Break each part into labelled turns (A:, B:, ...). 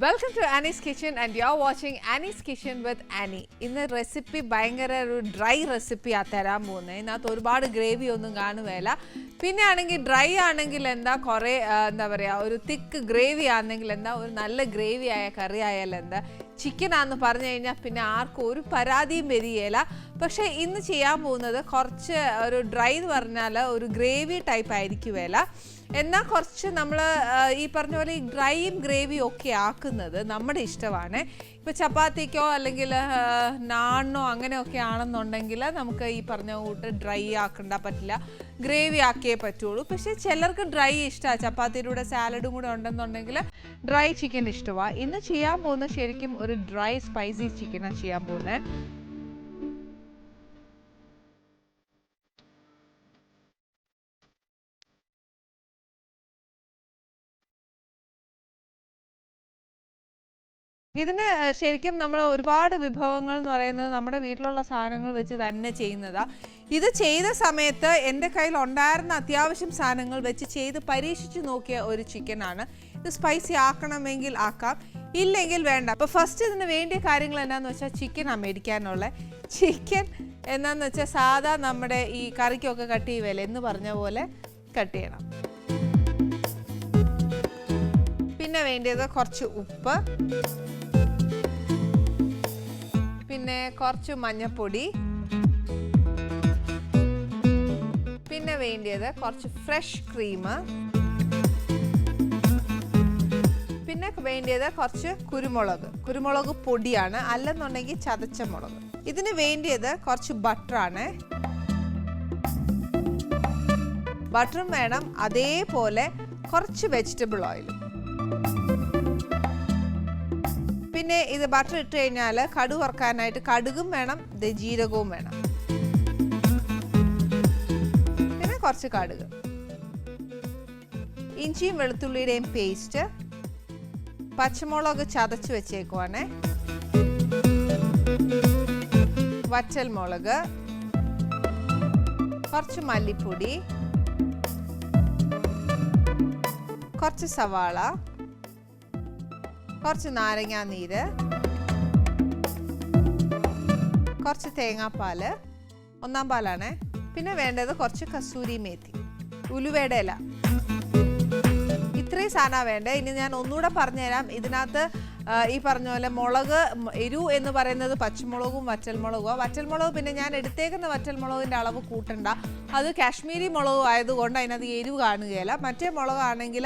A: Welcome to Annie's Kitchen and you're watching Annie's Kitchen with Annie. ഇന്ന് recipe ഭയങ്കര ഒരു dry റെസിപ്പിയാണ് തരാൻ പോകുന്നത്. ഇതിനകത്ത് ഒരുപാട് ഗ്രേവി ഒന്നും കാണുകയില്ല. പിന്നെ ആണെങ്കിൽ ഡ്രൈ ആണെങ്കിൽ എന്താ കുറേ എന്താ പറയുക ഒരു തിക്ക് ഗ്രേവി ആണെങ്കിൽ എന്താ ഒരു നല്ല ഗ്രേവി ആയ കറി ആയാലും എന്താ ചിക്കൻ ആണെന്ന് പറഞ്ഞു കഴിഞ്ഞാൽ പിന്നെ ആർക്കും ഒരു പരാതിയും വരികയില്ല. പക്ഷേ ഇന്ന് ചെയ്യാൻ പോകുന്നത് കുറച്ച് ഒരു ഡ്രൈ എന്ന് പറഞ്ഞാൽ ഒരു ഗ്രേവി ടൈപ്പ് ആയിരിക്കുമല്ല. എന്നാൽ കുറച്ച് നമ്മൾ ഈ പറഞ്ഞ പോലെ ഈ ഡ്രൈയും ഗ്രേവിയും ഒക്കെ ആക്കുന്നത് നമ്മുടെ ഇഷ്ടമാണ്. ഇപ്പോൾ ചപ്പാത്തിക്കോ അല്ലെങ്കിൽ നാണിനോ അങ്ങനെയൊക്കെ ആണെന്നുണ്ടെങ്കിൽ നമുക്ക് ഈ പറഞ്ഞ കൂട്ട് ഡ്രൈ ആക്കണ്ട പറ്റില്ല, ഗ്രേവി ആക്കിയേ പറ്റുള്ളൂ. പക്ഷേ ചിലർക്ക് ഡ്രൈ ഇഷ്ടമാണ്, ചപ്പാത്തിയുടെ കൂടെ സാലഡും കൂടെ ഉണ്ടെന്നുണ്ടെങ്കിൽ ഡ്രൈ ചിക്കൻ ഇഷ്ടമാണ്. ഇന്ന് ചെയ്യാൻ പോകുന്നത് ശരിക്കും ഒരു ഡ്രൈ സ്പൈസി ചിക്കനാണ് ചെയ്യാൻ പോകുന്നത്. ഇതിന് ശരിക്കും നമ്മൾ ഒരുപാട് വിഭവങ്ങൾ എന്ന് പറയുന്നത് നമ്മുടെ വീട്ടിലുള്ള സാധനങ്ങൾ വെച്ച് തന്നെ ചെയ്യുന്നതാണ്. ഇത് ചെയ്ത സമയത്ത് എൻ്റെ കയ്യിൽ ഉണ്ടായിരുന്ന അത്യാവശ്യം സാധനങ്ങൾ വെച്ച് ചെയ്ത് പരീക്ഷിച്ച് നോക്കിയ ഒരു ചിക്കനാണ്. ഇത് സ്പൈസി ആക്കണമെങ്കിൽ ആക്കാം, ഇല്ലെങ്കിൽ വേണ്ട. അപ്പോൾ ഫസ്റ്റ് ഇതിന് വേണ്ടിയ കാര്യങ്ങൾ എന്താണെന്ന് വെച്ചാൽ ചിക്കനാണ് മേടിക്കാനുള്ള. ചിക്കൻ എന്താണെന്ന് വെച്ചാൽ സാധാ നമ്മുടെ ഈ കറിക്കൊക്കെ കട്ട് ചെയ്യുവല്ലേ എന്ന് പറഞ്ഞ പോലെ കട്ട് ചെയ്യണം. പിന്നെ വേണ്ടിയത് കുറച്ച് ഉപ്പ്, പിന്നെ കുറച്ച് മഞ്ഞൾപ്പൊടി, പിന്നെ വേണ്ടിയത് കുറച്ച് ഫ്രഷ് ക്രീം, പിന്നെ വേണ്ടിയത് കുറച്ച് കുരുമുളക് പൊടിയാണ്, അല്ലെന്നുണ്ടെങ്കിൽ ചതച്ച മുളക്. ഇതിന് വേണ്ടിയത് കുറച്ച് ബട്ടറാണ്. ബട്ടറും വേണം, അതേപോലെ കുറച്ച് വെജിറ്റബിൾ ഓയിലും. പിന്നെ ഇത് ബട്ടർ ഇട്ട് കഴിഞ്ഞാൽ കടുക് വറുക്കാനായിട്ട് കടുകും വേണം, ജീരകവും വേണം. പിന്നെ കുറച്ച് കടുക്, ഇഞ്ചിയും വെളുത്തുള്ളിയുടെയും പേസ്റ്റ്, പച്ചമുളക് ചതച്ച് വെച്ചേക്കുവാണ്, വറ്റൽമുളക്, കുറച്ച് മല്ലിപ്പൊടി, കുറച്ച് സവാള, കുറച്ച് നാരങ്ങാ നീര്, കുറച്ച് തേങ്ങാപ്പാല്, 1 പാലാണ്. പിന്നെ വേണ്ടത് കുറച്ച് കസൂരി മേത്തി, ഉലുവയുടെ ഇല. ഇത്രയും സാധനം വേണ്ടേ. ഇനി ഞാൻ ഒന്നുകൂടെ പറഞ്ഞുതരാം. ഇതിനകത്ത് ഈ പറഞ്ഞ പോലെ മുളക് എരിവ് എന്ന് പറയുന്നത് പച്ചമുളകും വറ്റൽമുളകും. വറ്റൽമുളക് പിന്നെ ഞാൻ എടുത്തേക്കുന്ന വറ്റൽമുളകിൻ്റെ അളവ് കൂട്ടണ്ട, അത് കാശ്മീരി മുളക് ആയതുകൊണ്ട് അതിനകത്ത് എരിവ് കാണുകയില്ല. മറ്റേ മുളകാണെങ്കിൽ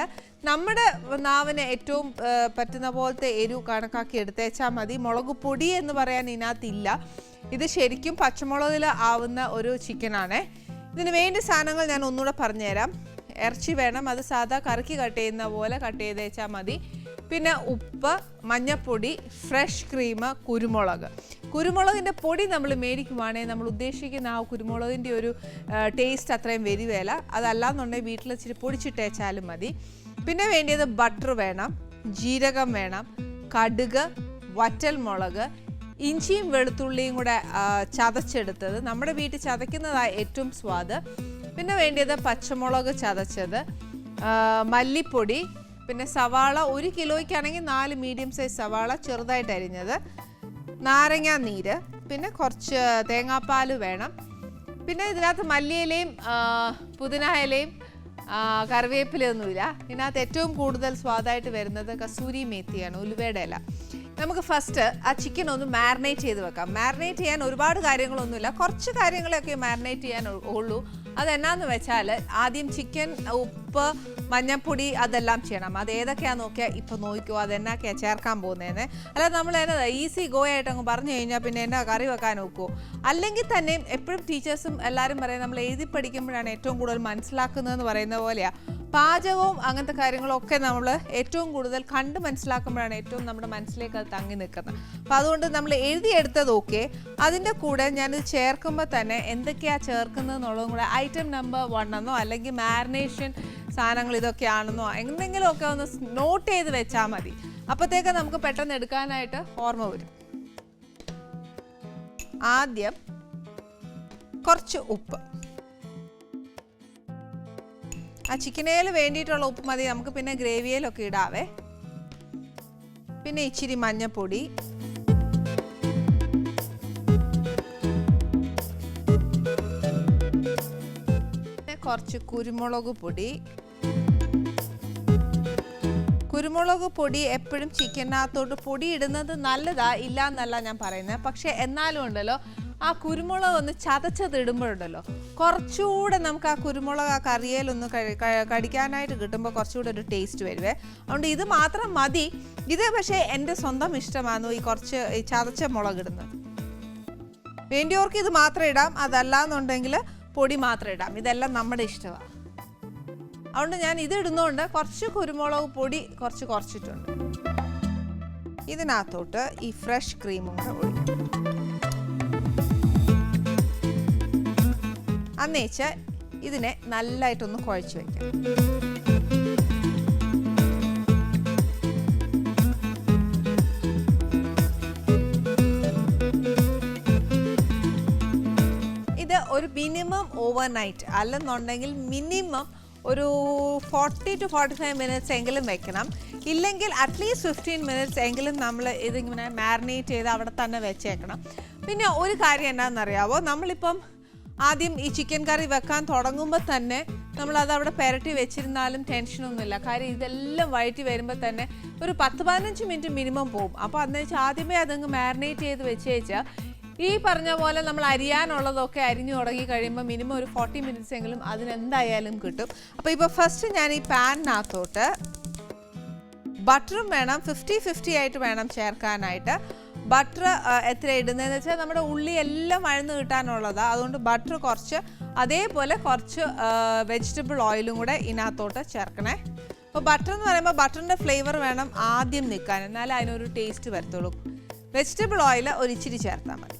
A: നമ്മുടെ നാവിന് ഏറ്റവും പറ്റുന്ന പോലത്തെ എരിവ് കണക്കാക്കി എടുത്തേച്ചാൽ മതി. മുളക് പൊടി എന്ന് പറയാൻ ഇതിനകത്തില്ല. ഇത് ശരിക്കും പച്ചമുളകിൽ ആവുന്ന ഒരു ചിക്കനാണ്. ഇതിന് വേണ്ടി സാധനങ്ങൾ ഞാൻ ഒന്നുകൂടെ പറഞ്ഞുതരാം. ഇറച്ചി വേണം, അത് സാധാ കറിക്ക് കട്ട് ചെയ്യുന്ന പോലെ കട്ട് ചെയ്തേച്ചാൽ മതി. പിന്നെ ഉപ്പ്, മഞ്ഞൾപ്പൊടി, ഫ്രഷ് ക്രീം, കുരുമുളകിൻ്റെ പൊടി നമ്മൾ മേടിക്കുവാണെങ്കിൽ നമ്മൾ ഉദ്ദേശിക്കുന്ന ആ കുരുമുളകിൻ്റെ ഒരു ടേസ്റ്റ് അത്രയും വരുവേല. അതല്ലാന്നുണ്ടെങ്കിൽ വീട്ടിൽ ഇച്ചിരി പൊടിച്ചിട്ടേച്ചാലും മതി. പിന്നെ വേണ്ടിയത് ബട്ടർ വേണം, ജീരകം വേണം, കടുക്, വറ്റൽമുളക്, ഇഞ്ചിയും വെളുത്തുള്ളിയും കൂടെ ചതച്ചെടുത്തത്. നമ്മുടെ വീട്ടിൽ ചതയ്ക്കുന്നതാണ് ഏറ്റവും സ്വാദ്. പിന്നെ വേണ്ടിയത് പച്ചമുളക് ചതച്ചത്, മല്ലിപ്പൊടി, പിന്നെ സവാള 1 കിലോയ്ക്കാണെങ്കിൽ 4 മീഡിയം സൈസ് സവാള ചെറുതായിട്ട് അരിഞ്ഞത്, നാരങ്ങാ നീര്, പിന്നെ കുറച്ച് തേങ്ങാപ്പാൽ വേണം. പിന്നെ ഇതിനകത്ത് മല്ലിയിലയും പുതിന ഇലയും കറിവേപ്പിലൊന്നുമില്ല. ഇതിനകത്ത് ഏറ്റവും കൂടുതൽ സ്വാദായിട്ട് വരുന്നത് കസൂരി മേത്തിയാണ്, ഉലുവയുടെ ഇല. നമുക്ക് ഫസ്റ്റ് ആ ചിക്കൻ ഒന്ന് മാരിനേറ്റ് ചെയ്ത് വെക്കാം. മാരിനേറ്റ് ചെയ്യാൻ ഒരുപാട് കാര്യങ്ങളൊന്നുമില്ല, കുറച്ച് കാര്യങ്ങളൊക്കെ മാരിനേറ്റ് ചെയ്യാൻ ഉള്ളൂ. അതെന്നാന്ന് വെച്ചാൽ ആദ്യം ചിക്കൻ, ഉപ്പ്, മഞ്ഞൾപ്പൊടി അതെല്ലാം ചെയ്യണം. അത് ഏതൊക്കെയാണെന്ന് നോക്കിയാൽ ഇപ്പോൾ നോക്കിക്കോ, അതെന്നൊക്കെയാണ് ചേർക്കാൻ പോകുന്നതെന്ന്. അല്ലാതെ നമ്മൾ എന്നതാ ഈസി ഗോ ആയിട്ട് അങ്ങ് പറഞ്ഞു കഴിഞ്ഞാൽ പിന്നെ എന്നാ കറി വെക്കാൻ നോക്കുമോ. അല്ലെങ്കിൽ തന്നെയും എപ്പോഴും ടീച്ചേഴ്സും എല്ലാവരും പറയും നമ്മൾ എഴുതി പഠിക്കുമ്പോഴാണ് ഏറ്റവും കൂടുതൽ മനസ്സിലാക്കുന്നതെന്ന് പറയുന്ന പോലെയാണ്. പാചകവും അങ്ങനത്തെ കാര്യങ്ങളൊക്കെ നമ്മൾ ഏറ്റവും കൂടുതൽ കണ്ട് മനസ്സിലാക്കുമ്പോഴാണ് ഏറ്റവും നമ്മുടെ മനസ്സിലേക്ക് അത് തങ്ങി നിൽക്കുന്നത്. അപ്പോൾ അതുകൊണ്ട് നമ്മൾ എഴുതിയെടുത്തത് ഓക്കെ, അതിൻ്റെ കൂടെ ഞാനിത് ചേർക്കുമ്പോൾ തന്നെ എന്തൊക്കെയാണ് ചേർക്കുന്നത് എന്നുള്ളതും കൂടെ ഐറ്റം നമ്പർ 1 എന്നോ അല്ലെങ്കിൽ മാരിനേഷൻ സാധനങ്ങൾ ഇതൊക്കെയാണെന്നോ എന്തെങ്കിലുമൊക്കെ ഒന്ന് നോട്ട് ചെയ്ത് വെച്ചാൽ മതി. അപ്പോഴത്തേക്ക് നമുക്ക് പെട്ടെന്ന് എടുക്കാനായിട്ട് ഓർമ്മ വരും. ആദ്യം കുറച്ച് ഉപ്പ്, ആ ചിക്കനേൽ വേണ്ടിയിട്ടുള്ള ഉപ്പ് മതി, നമുക്ക് പിന്നെ ഗ്രേവിയിലൊക്കെ ഇടാവേ. പിന്നെ ഇച്ചിരി മഞ്ഞൾപ്പൊടി, പിന്നെ കുറച്ച് കുരുമുളക് പൊടി. കുരുമുളക് പൊടി എപ്പോഴും ചിക്കനകത്തോട്ട് പൊടി ഇടുന്നത് നല്ലതാ, ഇല്ല എന്നല്ല ഞാൻ പറയുന്നത്. പക്ഷെ എന്നാലും ഉണ്ടല്ലോ, ആ കുരുമുളക് ഒന്ന് ചതച്ചതിടുമ്പോഴുണ്ടല്ലോ കുറച്ചുകൂടെ നമുക്ക് ആ കുരുമുളക് ആ കറിയിലൊന്ന് കടിക്കാനായിട്ട് കിട്ടുമ്പോൾ കുറച്ചുകൂടെ ഒരു ടേസ്റ്റ് വരുവേ. അതുകൊണ്ട് ഇത് മാത്രം മതി. ഇത് പക്ഷേ എൻ്റെ സ്വന്തം ഇഷ്ടമാണ് ഈ കുറച്ച് ഈ ചതച്ച മുളക് ഇടുന്നത്. വേണ്ടിയവർക്ക് ഇത് മാത്രം ഇടാം, അതല്ലാന്നുണ്ടെങ്കിൽ പൊടി മാത്രം ഇടാം. ഇതെല്ലാം നമ്മുടെ ഇഷ്ടമാണ്. അതുകൊണ്ട് ഞാൻ ഇത് ഇടുന്നതുകൊണ്ട് കുറച്ച് കുരുമുളക് പൊടി കുറച്ചിട്ടുണ്ട്. ഇതിനകത്തോട്ട് ഈ ഫ്രഷ് ക്രീമും കൂടെ ഒഴിക്കും. അന്നേച്ച് ഇതിനെ നല്ലതായിട്ടൊന്ന് കുഴച്ച് വയ്ക്കാം. ഇത് ഒരു മിനിമം ഓവർനൈറ്റ് അല്ലെന്നുണ്ടെങ്കിൽ മിനിമം ഒരു 40 to 45 minutes എങ്കിലും വെക്കണം. ഇല്ലെങ്കിൽ അറ്റ്ലീസ്റ്റ് 15 minutes എങ്കിലും നമ്മൾ ഇതിങ്ങനെ മാരിനേറ്റ് ചെയ്ത് അവിടെ തന്നെ വെച്ചേക്കണം. പിന്നെ ഒരു കാര്യം എന്താണെന്നറിയാവോ, നമ്മളിപ്പം ആദ്യം ഈ ചിക്കൻ കറി വെക്കാൻ തുടങ്ങുമ്പോൾ തന്നെ നമ്മളത് അവിടെ പുരട്ടി വെച്ചിരുന്നാലും ടെൻഷനൊന്നുമില്ല. കാര്യം ഇതെല്ലാം വഴറ്റി വരുമ്പോൾ തന്നെ ഒരു 10-15 മിനിറ്റ് മിനിമം പോകും. അപ്പോൾ അതെന്ന് വെച്ചാൽ ആദ്യമേ അതങ്ങ് മാരിനേറ്റ് ചെയ്ത് വെച്ചാൽ ഈ പറഞ്ഞ പോലെ നമ്മൾ അരിയാനുള്ളതൊക്കെ അരിഞ്ഞു തുടങ്ങി കഴിയുമ്പോൾ മിനിമം ഒരു 40 minutes എങ്കിലും അതിനെന്തായാലും കിട്ടും. അപ്പോൾ ഇപ്പോൾ ഫസ്റ്റ് ഞാൻ ഈ പാനിനകത്തോട്ട് ബട്ടറും വേണം, 50-50 ആയിട്ട് വേണം ചേർക്കാനായിട്ട്. ബട്ടർ എത്ര ഇടുന്നതെന്ന് വെച്ചാൽ നമ്മുടെ ഉള്ളി എല്ലാം വഴന്ന് കിട്ടാനുള്ളതാണ്. അതുകൊണ്ട് ബട്ടർ കുറച്ച്, അതേപോലെ കുറച്ച് വെജിറ്റബിൾ ഓയിലും കൂടെ ഇതിനകത്തോട്ട് ചേർക്കണേ. അപ്പോൾ ബട്ടർ എന്ന് പറയുമ്പോൾ ബട്ടറിൻ്റെ ഫ്ലേവർ വേണം ആദ്യം നിൽക്കാൻ, എന്നാലേ അതിനൊരു ടേസ്റ്റ് വരത്തുള്ളൂ. വെജിറ്റബിൾ ഓയിൽ ഒരു ഇച്ചിരി ചേർത്താൽ മതി.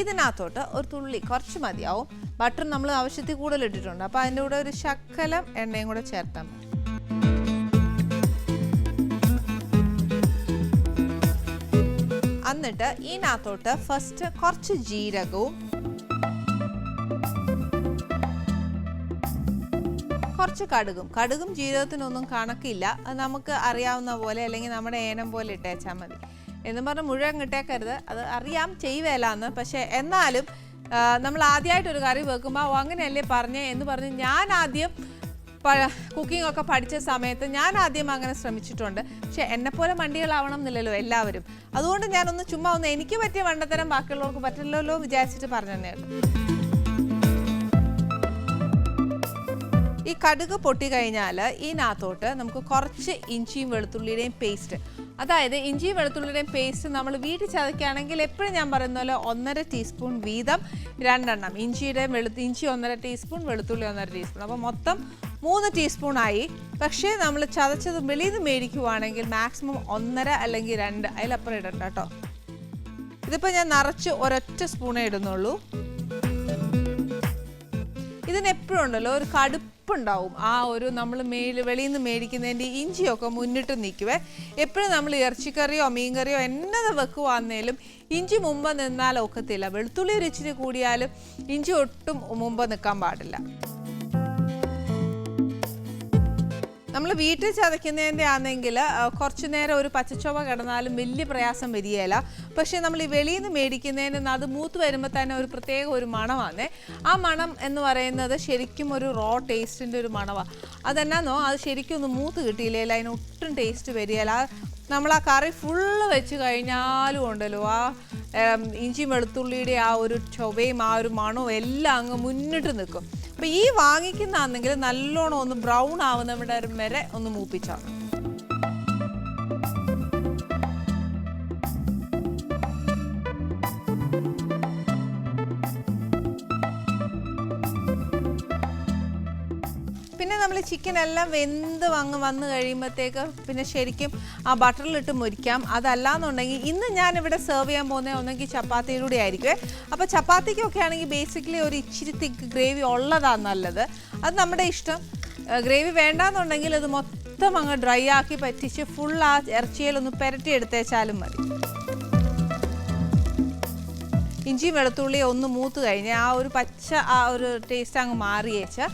A: ഇതിനകത്തോട്ട് ഒരു തുള്ളി കുറച്ച് മതിയാവും. ബട്ടർ നമ്മൾ ആവശ്യത്തിൽ കൂടുതൽ ഇട്ടിട്ടുണ്ട്. അപ്പോൾ അതിൻ്റെ കൂടെ ഒരു ശകലം എണ്ണയും കൂടെ ചേർത്താൽ മതി. എന്നിട്ട് ഇതിനകത്തോട്ട് ഫസ്റ്റ് കുറച്ച് ജീരകവും കുറച്ച് കടുകും ജീരകത്തിനൊന്നും കണക്കില്ല. അത് നമുക്ക് അറിയാവുന്ന പോലെ അല്ലെങ്കിൽ നമ്മുടെ ഏനം പോലെ ഇട്ടേച്ചാൽ മതി. എന്ന് പറഞ്ഞാൽ മുഴുവൻ ഇട്ടേക്കരുത്, അത് അറിയാം ചെയ്യുവേലാന്ന്. പക്ഷേ എന്നാലും നമ്മൾ ആദ്യമായിട്ടൊരു കറി വെക്കുമ്പോൾ അങ്ങനെയല്ലേ പറഞ്ഞേ എന്ന് പറഞ്ഞ് ഞാൻ ആദ്യം കുക്കിംഗ് ഒക്കെ പഠിച്ച സമയത്ത് ഞാൻ ആദ്യം അങ്ങനെ ശ്രമിച്ചിട്ടുണ്ട്. പക്ഷെ എന്നെപ്പോലെ മണ്ടികളാവണം എന്നില്ലല്ലോ എല്ലാവരും. അതുകൊണ്ട് ഞാനൊന്ന് ചുമ്മാ ഒന്ന് എനിക്ക് പറ്റിയ വണ്ടത്തരം ബാക്കിയുള്ളവർക്ക് പറ്റില്ലല്ലോ വിചാരിച്ചിട്ട് പറഞ്ഞു തന്നെയുള്ളൂ. ഈ കടുക് പൊട്ടി കഴിഞ്ഞാൽ ഇതിനകത്തോട്ട് നമുക്ക് കുറച്ച് ഇഞ്ചിയും വെളുത്തുള്ളിയുടെയും പേസ്റ്റ്, അതായത് ഇഞ്ചി വെളുത്തുള്ളിയുടെയും പേസ്റ്റ് നമ്മൾ വീട്ടിൽ ചതയ്ക്കുകയാണെങ്കിൽ എപ്പോഴും ഞാൻ പറയുന്ന പോലെ 1.5 ടീസ്പൂൺ വീതം 2 എണ്ണം. ഇഞ്ചി 1.5 ടീസ്പൂൺ, വെളുത്തുള്ളി 1.5 ടീസ്പൂൺ. അപ്പോൾ മൊത്തം 3 ടീസ്പൂണായി. പക്ഷേ നമ്മൾ ചതച്ചത് വെളിയിൽ നിന്ന് മേടിക്കുവാണെങ്കിൽ മാക്സിമം 1.5 അല്ലെങ്കിൽ 2, അതിലപ്പുറം ഇടണ്ട കേട്ടോ. ഇതിപ്പോൾ ഞാൻ നിറച്ച് ഒരൊറ്റ സ്പൂണേ ഇടുന്നുള്ളൂ. ഇതിനെപ്പോഴും ഉണ്ടല്ലോ ഒരു കടുപ്പുണ്ടാവും. ആ ഒരു നമ്മൾ വെളിയിൽ നിന്ന് മേടിക്കുന്നതിൻ്റെ ഇഞ്ചിയൊക്കെ മുന്നിട്ട് നിൽക്കുവേ. എപ്പോഴും നമ്മൾ ഇറച്ചിക്കറിയോ മീൻകറിയോ എന്നത് വെക്കുവാന്നേലും ഇഞ്ചി മുമ്പ് നിന്നാൽ ഒക്കത്തില്ല. വെളുത്തുള്ളി ഒരു ഇച്ചിരി കൂടിയാലും ഇഞ്ചി ഒട്ടും മുമ്പ് നിൽക്കാൻ പാടില്ല. നമ്മൾ വീട്ടിൽ ചതയ്ക്കുന്നതിൻ്റെ ആണെങ്കിൽ കുറച്ച് നേരം ഒരു പച്ചച്ചൊവ കിടന്നാലും വലിയ പ്രയാസം വരികയില്ല. പക്ഷേ നമ്മൾ ഈ വെളിയിൽ നിന്ന് മേടിക്കുന്നതിന് അത് മൂത്ത് വരുമ്പോൾ തന്നെ ഒരു പ്രത്യേക ഒരു മണമാണ്. ആ മണം എന്ന് പറയുന്നത് ശരിക്കും ഒരു റോ ടേസ്റ്റിൻ്റെ ഒരു മണമാണ്. അതെന്നാന്നോ, അത് ശരിക്കും ഒന്ന് മൂത്ത് കിട്ടിയില്ല, അതിന് ഒട്ടും ടേസ്റ്റ് വരികയില്ല. നമ്മൾ ആ കറി ഫുള്ള് വെച്ച് കഴിഞ്ഞാലും ഉണ്ടല്ലോ ആ ഇഞ്ചി വെളുത്തുള്ളിയുടെ ആ ഒരു ചൊവയും ആ ഒരു മണവും എല്ലാം അങ്ങ് മുന്നിട്ട് നിൽക്കും. അപ്പോൾ ഈ വാങ്ങിക്കുന്നതാണെങ്കിൽ നല്ലോണം ഒന്ന് ബ്രൗൺ ആവുന്നവിടെ വരെ ഒന്ന് മൂപ്പിച്ചാൽ. പിന്നെ നമ്മൾ ചിക്കൻ എല്ലാം വെന്ത് വന്ന് കഴിയുമ്പോഴത്തേക്ക് പിന്നെ ശരിക്കും ആ ബട്ടറിലിട്ട് മുരിക്കാം. അതല്ലാന്നുണ്ടെങ്കിൽ ഇന്ന് ഞാനിവിടെ സെർവ് ചെയ്യാൻ പോകുന്നത് ഒന്നെങ്കിൽ ചപ്പാത്തിയിലൂടെ ആയിരിക്കും. അപ്പോൾ ചപ്പാത്തിക്കൊക്കെ ആണെങ്കിൽ ബേസിക്കലി ഒരു ഇച്ചിരി തിക്ക് ഗ്രേവി ഉള്ളതാണ് നല്ലത്. അത് നമ്മുടെ ഇഷ്ടം. ഗ്രേവി വേണ്ടാന്നുണ്ടെങ്കിൽ അത് മൊത്തം അങ്ങ് ഡ്രൈ ആക്കി പറ്റിച്ച് ഫുൾ ആ ഇറച്ചിയിലൊന്ന് പുരട്ടി എടുത്തേച്ചാലും മതി. ഇഞ്ചി വെളുത്തുള്ളി ഒന്ന് മൂത്ത് കഴിഞ്ഞ് ആ ഒരു പച്ച ആ ഒരു ടേസ്റ്റ് അങ്ങ് മാറിയേച്ച്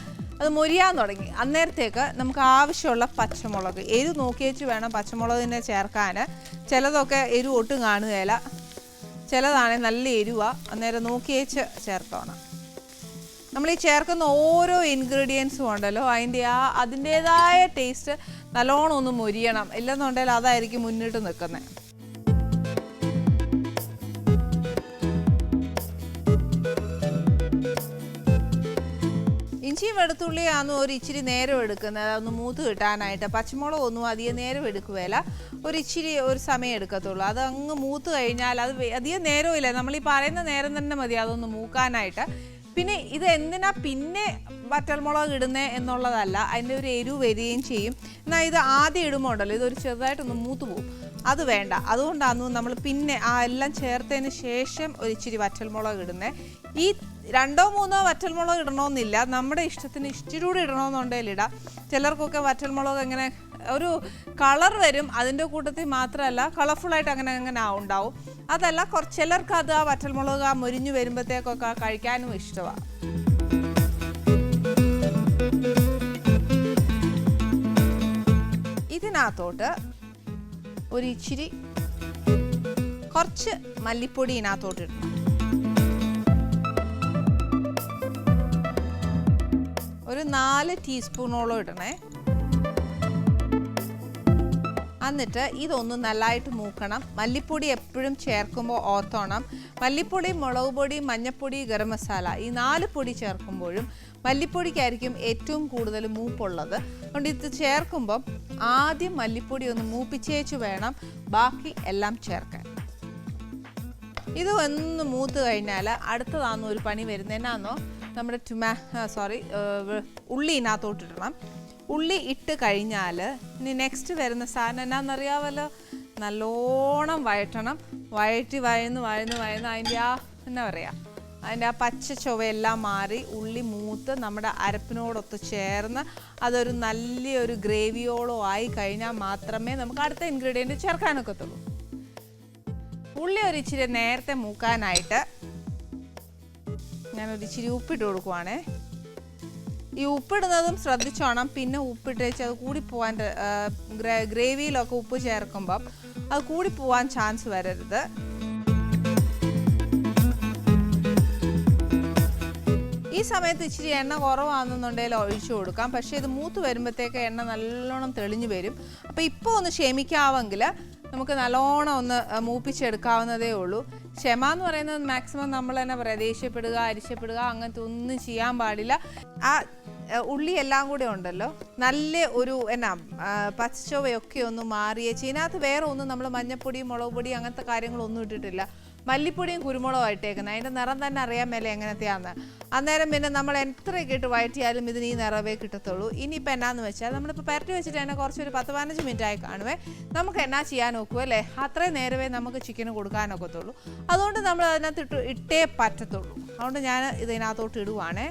A: അത് മൊരിയാൻ തുടങ്ങി. അന്നേരത്തേക്ക് നമുക്ക് ആവശ്യമുള്ള പച്ചമുളക് എരിവ് നോക്കി വെച്ച് വേണം പച്ചമുളകിനെ ചേർക്കാൻ. ചിലതൊക്കെ എരിവ് ഒട്ടും കാണുകയില്ല, ചിലതാണെങ്കിൽ നല്ല എരിവാണ്. അന്നേരം നോക്കി വെച്ച് ചേർത്തോണം. നമ്മൾ ഈ ചേർക്കുന്ന ഓരോ ഇൻഗ്രീഡിയൻസും ഉണ്ടല്ലോ അതിൻ്റേതായ ടേസ്റ്റ് നല്ലോണം ഒന്ന് മൊരിയണം, ഇല്ലെന്നുണ്ടെങ്കിൽ അതായിരിക്കും മുന്നിട്ട് നിൽക്കുന്നത്. ഇഞ്ചിയും വെളുത്തുള്ളിയാണ് ഒരു ഇച്ചിരി നേരം എടുക്കുന്നത്, അതൊന്ന് മൂത്ത് കിട്ടാനായിട്ട്. പച്ചമുളക് ഒന്നും അധികം നേരം എടുക്കുകയില്ല, ഒരു സമയം എടുക്കത്തുള്ളൂ. അത് അങ്ങ് മൂത്ത് കഴിഞ്ഞാൽ അത് അധികം നേരമില്ല, നമ്മൾ ഈ പറയുന്ന നേരം തന്നെ മതി അതൊന്ന് മൂക്കാനായിട്ട്. പിന്നെ ഇത് എന്തിനാ പിന്നെ വറ്റൽമുളക് ഇടുന്നത് എന്നുള്ളതല്ല, അതിൻ്റെ ഒരു എരിവ് വരികയും ചെയ്യും. എന്നാൽ ഇത് ആദ്യം ഇടുമ്പോൾ ഉണ്ടല്ലോ ഇതൊരു ചെറുതായിട്ടൊന്ന് മൂത്ത് പോകും, അത് വേണ്ട. അതുകൊണ്ടാണ് നമ്മൾ പിന്നെ എല്ലാം ചേർത്തതിന് ശേഷം ഒരു ഇച്ചിരി വറ്റൽമുളക് ഇടുന്നത്. ഈ 2-3 വറ്റൽമുളക് ഇടണമെന്നില്ല, നമ്മുടെ ഇഷ്ടത്തിന് ഇച്ചിരി കൂടി ഇടണമെന്നുണ്ടെങ്കിൽ ഇടാം. ചിലർക്കൊക്കെ വറ്റൽമുളക് അങ്ങനെ ഒരു കളർ വരും, അതിൻ്റെ കൂട്ടത്തിൽ മാത്രമല്ല കളർഫുള്ളായിട്ട് അങ്ങനെ ഉണ്ടാവും. അതല്ല ചിലർക്ക് അത് ആ വറ്റൽമുളക് മൊരിഞ്ഞു വരുമ്പോഴത്തേക്കൊക്കെ കഴിക്കാനും ഇഷ്ടമാണ്. ഇതിനകത്തോട്ട് ഒരു ഇച്ചിരി കുറച്ച് മല്ലിപ്പൊടി ഇതിനകത്തോട്ട് ഇടണം. ഒരു 4 ടീസ്പൂണോളം ഇടണേ. എന്നിട്ട് ഇതൊന്ന് നല്ലതായിട്ട് മൂക്കണം. മല്ലിപ്പൊടി എപ്പോഴും ചേർക്കുമ്പോൾ ഓർത്തോണം, മല്ലിപ്പൊടി, മുളക് പൊടി, മഞ്ഞൾപ്പൊടി, ഗരം മസാല ഈ 4 പൊടി ചേർക്കുമ്പോഴും മല്ലിപ്പൊടിക്കായിരിക്കും ഏറ്റവും കൂടുതൽ മൂപ്പുള്ളത്. അതുകൊണ്ട് ഇത് ചേർക്കുമ്പം ആദ്യം മല്ലിപ്പൊടി ഒന്ന് മൂപ്പിച്ചേച്ച് വേണം ബാക്കി എല്ലാം ചേർക്കാൻ. ഇത് ഒന്ന് മൂത്ത് കഴിഞ്ഞാൽ അടുത്തതാണെന്ന് ഒരു പണി വരുന്നത് എന്നാന്നോ, നമ്മുടെ ഉള്ളി ഇതിനകത്തോട്ടിടണം. ഉള്ളി ഇട്ട് കഴിഞ്ഞാൽ ഇനി നെക്സ്റ്റ് വരുന്ന സാധനം എന്നാന്നറിയാമല്ലോ, നല്ലോണം വഴറ്റണം. വഴന്ന് അതിൻ്റെ ആ പച്ച ചുവയെല്ലാം മാറി ഉള്ളി മൂത്ത് നമ്മുടെ അരപ്പിനോടൊത്ത് ചേർന്ന് അതൊരു നല്ലൊരു ഗ്രേവിയോളം ആയി കഴിഞ്ഞാൽ മാത്രമേ നമുക്ക് അടുത്ത ഇൻഗ്രീഡിയൻറ്റ് ചേർക്കാനൊക്കത്തുള്ളൂ. ഉള്ളി ഒരു ഇച്ചിരി നേരത്തെ മൂക്കാനായിട്ട് ഞാനൊരു ഇച്ചിരി ഉപ്പിട്ട് കൊടുക്കുവാണേ. ഈ ഉപ്പിടുന്നതും ശ്രദ്ധിച്ചോണം, പിന്നെ ഉപ്പിട്ടേച്ച് അത് കൂടിപ്പോവാൻ ഗ്രേവിയിലൊക്കെ ഉപ്പ് ചേർക്കുമ്പം അത് കൂടിപ്പോവാൻ ചാൻസ് വരരുത്. ഈ സമയത്ത് ഇച്ചിരി എണ്ണ കുറവാണെന്നുണ്ടെങ്കിൽ ഒഴിച്ചു കൊടുക്കാം, പക്ഷേ ഇത് മൂത്ത് വരുമ്പോഴത്തേക്ക് എണ്ണ നല്ലോണം തെളിഞ്ഞു വരും. അപ്പോൾ ഇപ്പോൾ ഒന്ന് ക്ഷമിക്കാമെങ്കിൽ നമുക്ക് നല്ലോണം ഒന്ന് മൂപ്പിച്ചെടുക്കാവുന്നതേ ഉള്ളൂ. ക്ഷമ എന്ന് പറയുന്നത് മാക്സിമം നമ്മൾ തന്നെ പറയാം, ദേഷ്യപ്പെടുക, അരിശപ്പെടുക അങ്ങനത്തെ ഒന്നും ചെയ്യാൻ പാടില്ല. ആ ഉള്ളി എല്ലാം കൂടെ ഉണ്ടല്ലോ നല്ല ഒരു പച്ചച്ചൊവയൊക്കെ ഒന്ന് മാറിയേച്ച് ഇതിനകത്ത് വേറെ ഒന്നും നമ്മൾ മഞ്ഞപ്പൊടി, മുളക് പൊടി അങ്ങനത്തെ കാര്യങ്ങളൊന്നും ഇട്ടിട്ടില്ല. മല്ലിപ്പൊടിയും കുരുമുളകും ആയിട്ടേക്കുന്നത്, അതിൻ്റെ നിറം തന്നെ അറിയാൻ മേലെ എങ്ങനത്തെയാന്ന്. അന്നേരം പിന്നെ നമ്മൾ എത്രയൊക്കെ ഇട്ട് വഴറ്റിയാലും ഇതിന് ഈ നിറവേ കിട്ടത്തുള്ളൂ. ഇനിയിപ്പോൾ എന്നാന്ന് വെച്ചാൽ നമ്മളിപ്പോൾ പരട്ടി വെച്ചിട്ട് തന്നെ കുറച്ചൊരു 10-15 മിനിറ്റ് ആയി കാണുവേ, നമുക്ക് എന്നാ ചെയ്യാൻ നോക്കുക അല്ലേ, അത്രയും നേരമേ നമുക്ക് ചിക്കന് കൊടുക്കാനൊക്കത്തുള്ളൂ. അതുകൊണ്ട് നമ്മൾ അതിനകത്ത് ഇട്ടേ പറ്റത്തുള്ളൂ. അതുകൊണ്ട് ഞാൻ ഇതിനകത്തോട്ട് ഇടുവാണേ.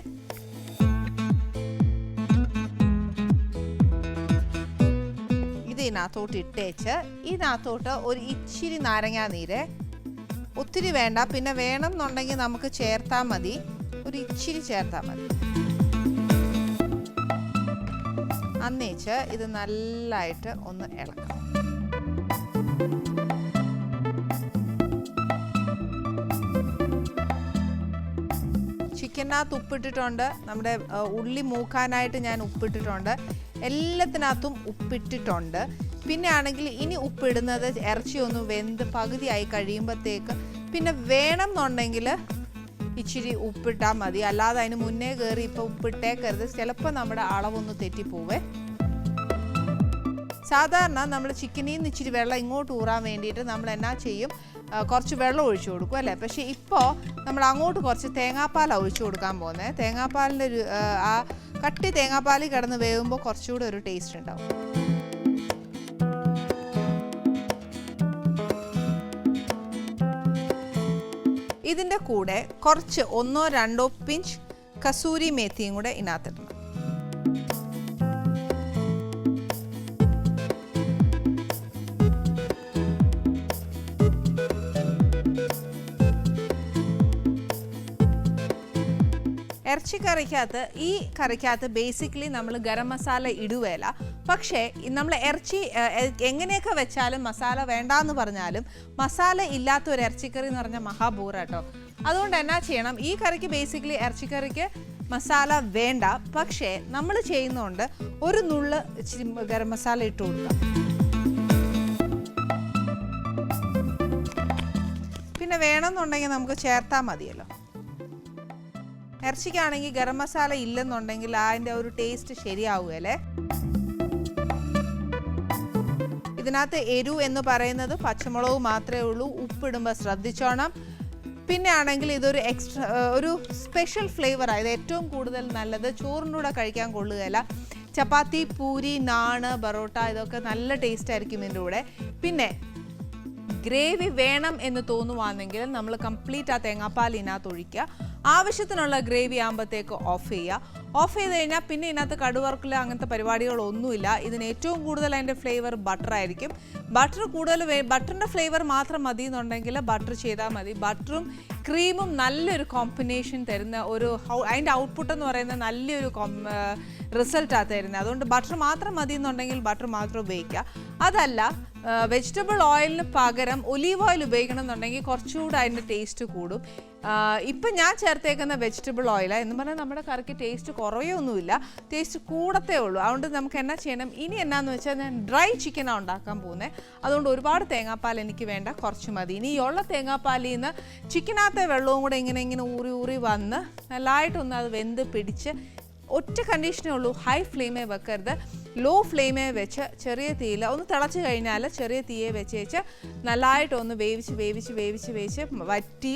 A: ഇതിനകത്തോട്ട് ഇട്ടേച്ച് ഇതിനകത്തോട്ട് ഒരു ഇച്ചിരി നാരങ്ങാ നീര്, ഒത്തിരി വേണ്ട, പിന്നെ വേണം എന്നുണ്ടെങ്കിൽ നമുക്ക് ചേർത്താൽ മതി, ഒരു ഇച്ചിരി ചേർത്താൽ മതി. അന്നേച്ച് ഇത് നല്ലതായിട്ട് ഒന്ന് ഇളക്കാം. ചിക്കനകത്ത് ഉപ്പിട്ടിട്ടുണ്ട്, നമ്മുടെ ഉള്ളി മൂക്കാനായിട്ട് ഞാൻ ഉപ്പിട്ടിട്ടുണ്ട്, എല്ലാത്തിനകത്തും ഉപ്പിട്ടിട്ടുണ്ട്. പിന്നെ ആണെങ്കിൽ ഇനി ഉപ്പിടുന്നത് ഇറച്ചി ഒന്ന് വെന്ത് പകുതിയായി കഴിയുമ്പോഴത്തേക്ക് പിന്നെ വേണം എന്നുണ്ടെങ്കിൽ ഇച്ചിരി ഉപ്പിട്ടാൽ മതി, അല്ലാതെ അതിന് മുന്നേ കയറി ഇപ്പോൾ ഉപ്പിട്ടേക്കരുത്, ചിലപ്പോൾ നമ്മുടെ അളവൊന്ന് തെറ്റിപ്പോവേ. സാധാരണ നമ്മൾ ചിക്കനിൽ നിന്ന് ഇച്ചിരി വെള്ളം ഇങ്ങോട്ട് ഊറാൻ വേണ്ടിയിട്ട് നമ്മൾ എന്നാ ചെയ്യും, കുറച്ച് വെള്ളം ഒഴിച്ചു കൊടുക്കും അല്ലേ. പക്ഷേ ഇപ്പോൾ നമ്മൾ അങ്ങോട്ട് കുറച്ച് തേങ്ങാപ്പാലാണ് ഒഴിച്ചു കൊടുക്കാൻ പോകുന്നത്. തേങ്ങാപ്പാലിൻ്റെ ഒരു ആ കട്ടി തേങ്ങാപ്പാലിൽ കിടന്ന് വേകുമ്പോൾ കുറച്ചുകൂടെ ഒരു ടേസ്റ്റ് ഉണ്ടാവും. ഇതിൻ്റെ കൂടെ കുറച്ച് 1-2 പിഞ്ച് കസൂരി മേത്തിയും കൂടെ ഇതിനകത്തിടണം. ഇറച്ചിക്കറിക്കകത്ത് ഈ കറിക്കകത്ത് ബേസിക്കലി നമ്മൾ ഗരം മസാല ഇടുകയില്ല. പക്ഷേ നമ്മൾ ഇറച്ചി എങ്ങനെയൊക്കെ വെച്ചാലും മസാല വേണ്ടാന്ന് പറഞ്ഞാലും മസാല ഇല്ലാത്ത ഒരു ഇറച്ചിക്കറി എന്ന് പറഞ്ഞാൽ മഹാബൂറാട്ടോ. അതുകൊണ്ട് എന്നാ ചെയ്യണം, ഈ കറിക്ക് ബേസിക്കലി ഇറച്ചിക്കറിക്ക് മസാല വേണ്ട. പക്ഷേ നമ്മൾ ചെയ്യുന്നതുകൊണ്ട് ഒരു നുള്ള് ഗരം മസാല ഇട്ട് കൊടുക്കാം. പിന്നെ വേണമെന്നുണ്ടെങ്കിൽ നമുക്ക് ചേർത്താൽ മതിയല്ലോ. ഇറച്ചിക്കാണെങ്കിൽ ഗരം മസാല ഇല്ലെന്നുണ്ടെങ്കിൽ അതിൻ്റെ ഒരു ടേസ്റ്റ് ശരിയാവുകയല്ലേ. ഇതിനകത്ത് എരിവ് എന്ന് പറയുന്നത് പച്ചമുളക് മാത്രമേ ഉള്ളൂ. ഉപ്പിടുമ്പോൾ ശ്രദ്ധിച്ചോണം. പിന്നെ ആണെങ്കിൽ ഇതൊരു എക്സ്ട്രാ ഒരു സ്പെഷ്യൽ ഫ്ലേവറാണ്. ഇത് ഏറ്റവും കൂടുതൽ നല്ലത് ചോറിൻ്റെ കൂടെ കഴിക്കാൻ കൊള്ളുകയില്ല. ചപ്പാത്തി, പൂരി, നാണ്, ബറോട്ട ഇതൊക്കെ നല്ല ടേസ്റ്റ് ആയിരിക്കും ഇതിൻ്റെ കൂടെ. പിന്നെ ഗ്രേവി വേണം എന്ന് തോന്നുവാണെങ്കിൽ നമ്മൾ കംപ്ലീറ്റ് ആ തേങ്ങാപ്പാൽ ഇതിനകത്ത് ഒഴിക്കുക. ആവശ്യത്തിനുള്ള ഗ്രേവി ആകുമ്പോഴത്തേക്ക് ഓഫ് ചെയ്യുക. ഓഫ് ചെയ്ത് കഴിഞ്ഞാൽ പിന്നെ ഇതിനകത്ത് കടുവറുക്കില്ല, അങ്ങനത്തെ പരിപാടികളൊന്നുമില്ല. ഇതിന് ഏറ്റവും കൂടുതൽ അതിൻ്റെ ഫ്ലേവർ ബട്ടർ ആയിരിക്കും. ബട്ടർ കൂടുതൽ ബട്ടറിൻ്റെ ഫ്ലേവർ മാത്രം മതി എന്നുണ്ടെങ്കിൽ ബട്ടർ ചെയ്താൽ മതി. ബട്ടറും ക്രീമും നല്ലൊരു കോമ്പിനേഷൻ തരുന്ന ഒരു അതിൻ്റെ ഔട്ട്പുട്ട് എന്ന് പറയുന്നത് നല്ലൊരു റിസൾട്ടാണ് തരുന്നത്. അതുകൊണ്ട് ബട്ടർ മാത്രം മതി എന്നുണ്ടെങ്കിൽ ബട്ടർ മാത്രം ഉപയോഗിക്കുക. അതല്ല വെജിറ്റബിൾ ഓയിലിന് പകരം ഒലീവ് ഓയിൽ ഉപയോഗിക്കണം എന്നുണ്ടെങ്കിൽ കുറച്ചുകൂടെ അതിൻ്റെ ടേസ്റ്റ് കൂടും. ഇപ്പം ഞാൻ ചേർത്തേക്കുന്ന വെജിറ്റബിൾ ഓയിലാണ് എന്ന് പറഞ്ഞാൽ നമ്മുടെ കറിക്ക് ടേസ്റ്റ് കുറയൊന്നുമില്ല, ടേസ്റ്റ് കൂടത്തേ ഉള്ളൂ. അതുകൊണ്ട് നമുക്ക് എന്നാ ചെയ്യണം, ഇനി എന്നാന്ന് വെച്ചാൽ ഞാൻ ഡ്രൈ ചിക്കനാണ് ഉണ്ടാക്കാൻ പോകുന്നത്. അതുകൊണ്ട് ഒരുപാട് തേങ്ങാപ്പാൽ എനിക്ക് വേണ്ട, കുറച്ച് മതി. ഇനി ഈ ഉള്ള തേങ്ങാപ്പാലിൽ നിന്ന് ചിക്കനകത്തെ വെള്ളവും കൂടെ ഇങ്ങനെ ഊറി ഊറി വന്ന് നല്ലതായിട്ടൊന്ന് അത് വെന്ത് പിടിച്ച് ഒറ്റ കണ്ടീഷനേ ഉള്ളൂ, ഹൈ ഫ്ലെയിമേ വെക്കരുത്. ലോ ഫ്ലെയിമേ വെച്ച് ചെറിയ തീയിൽ ഒന്ന് തിളച്ച് കഴിഞ്ഞാൽ ചെറിയ തീയെ വെച്ച് നല്ലതായിട്ടൊന്ന് വേവിച്ച് വറ്റി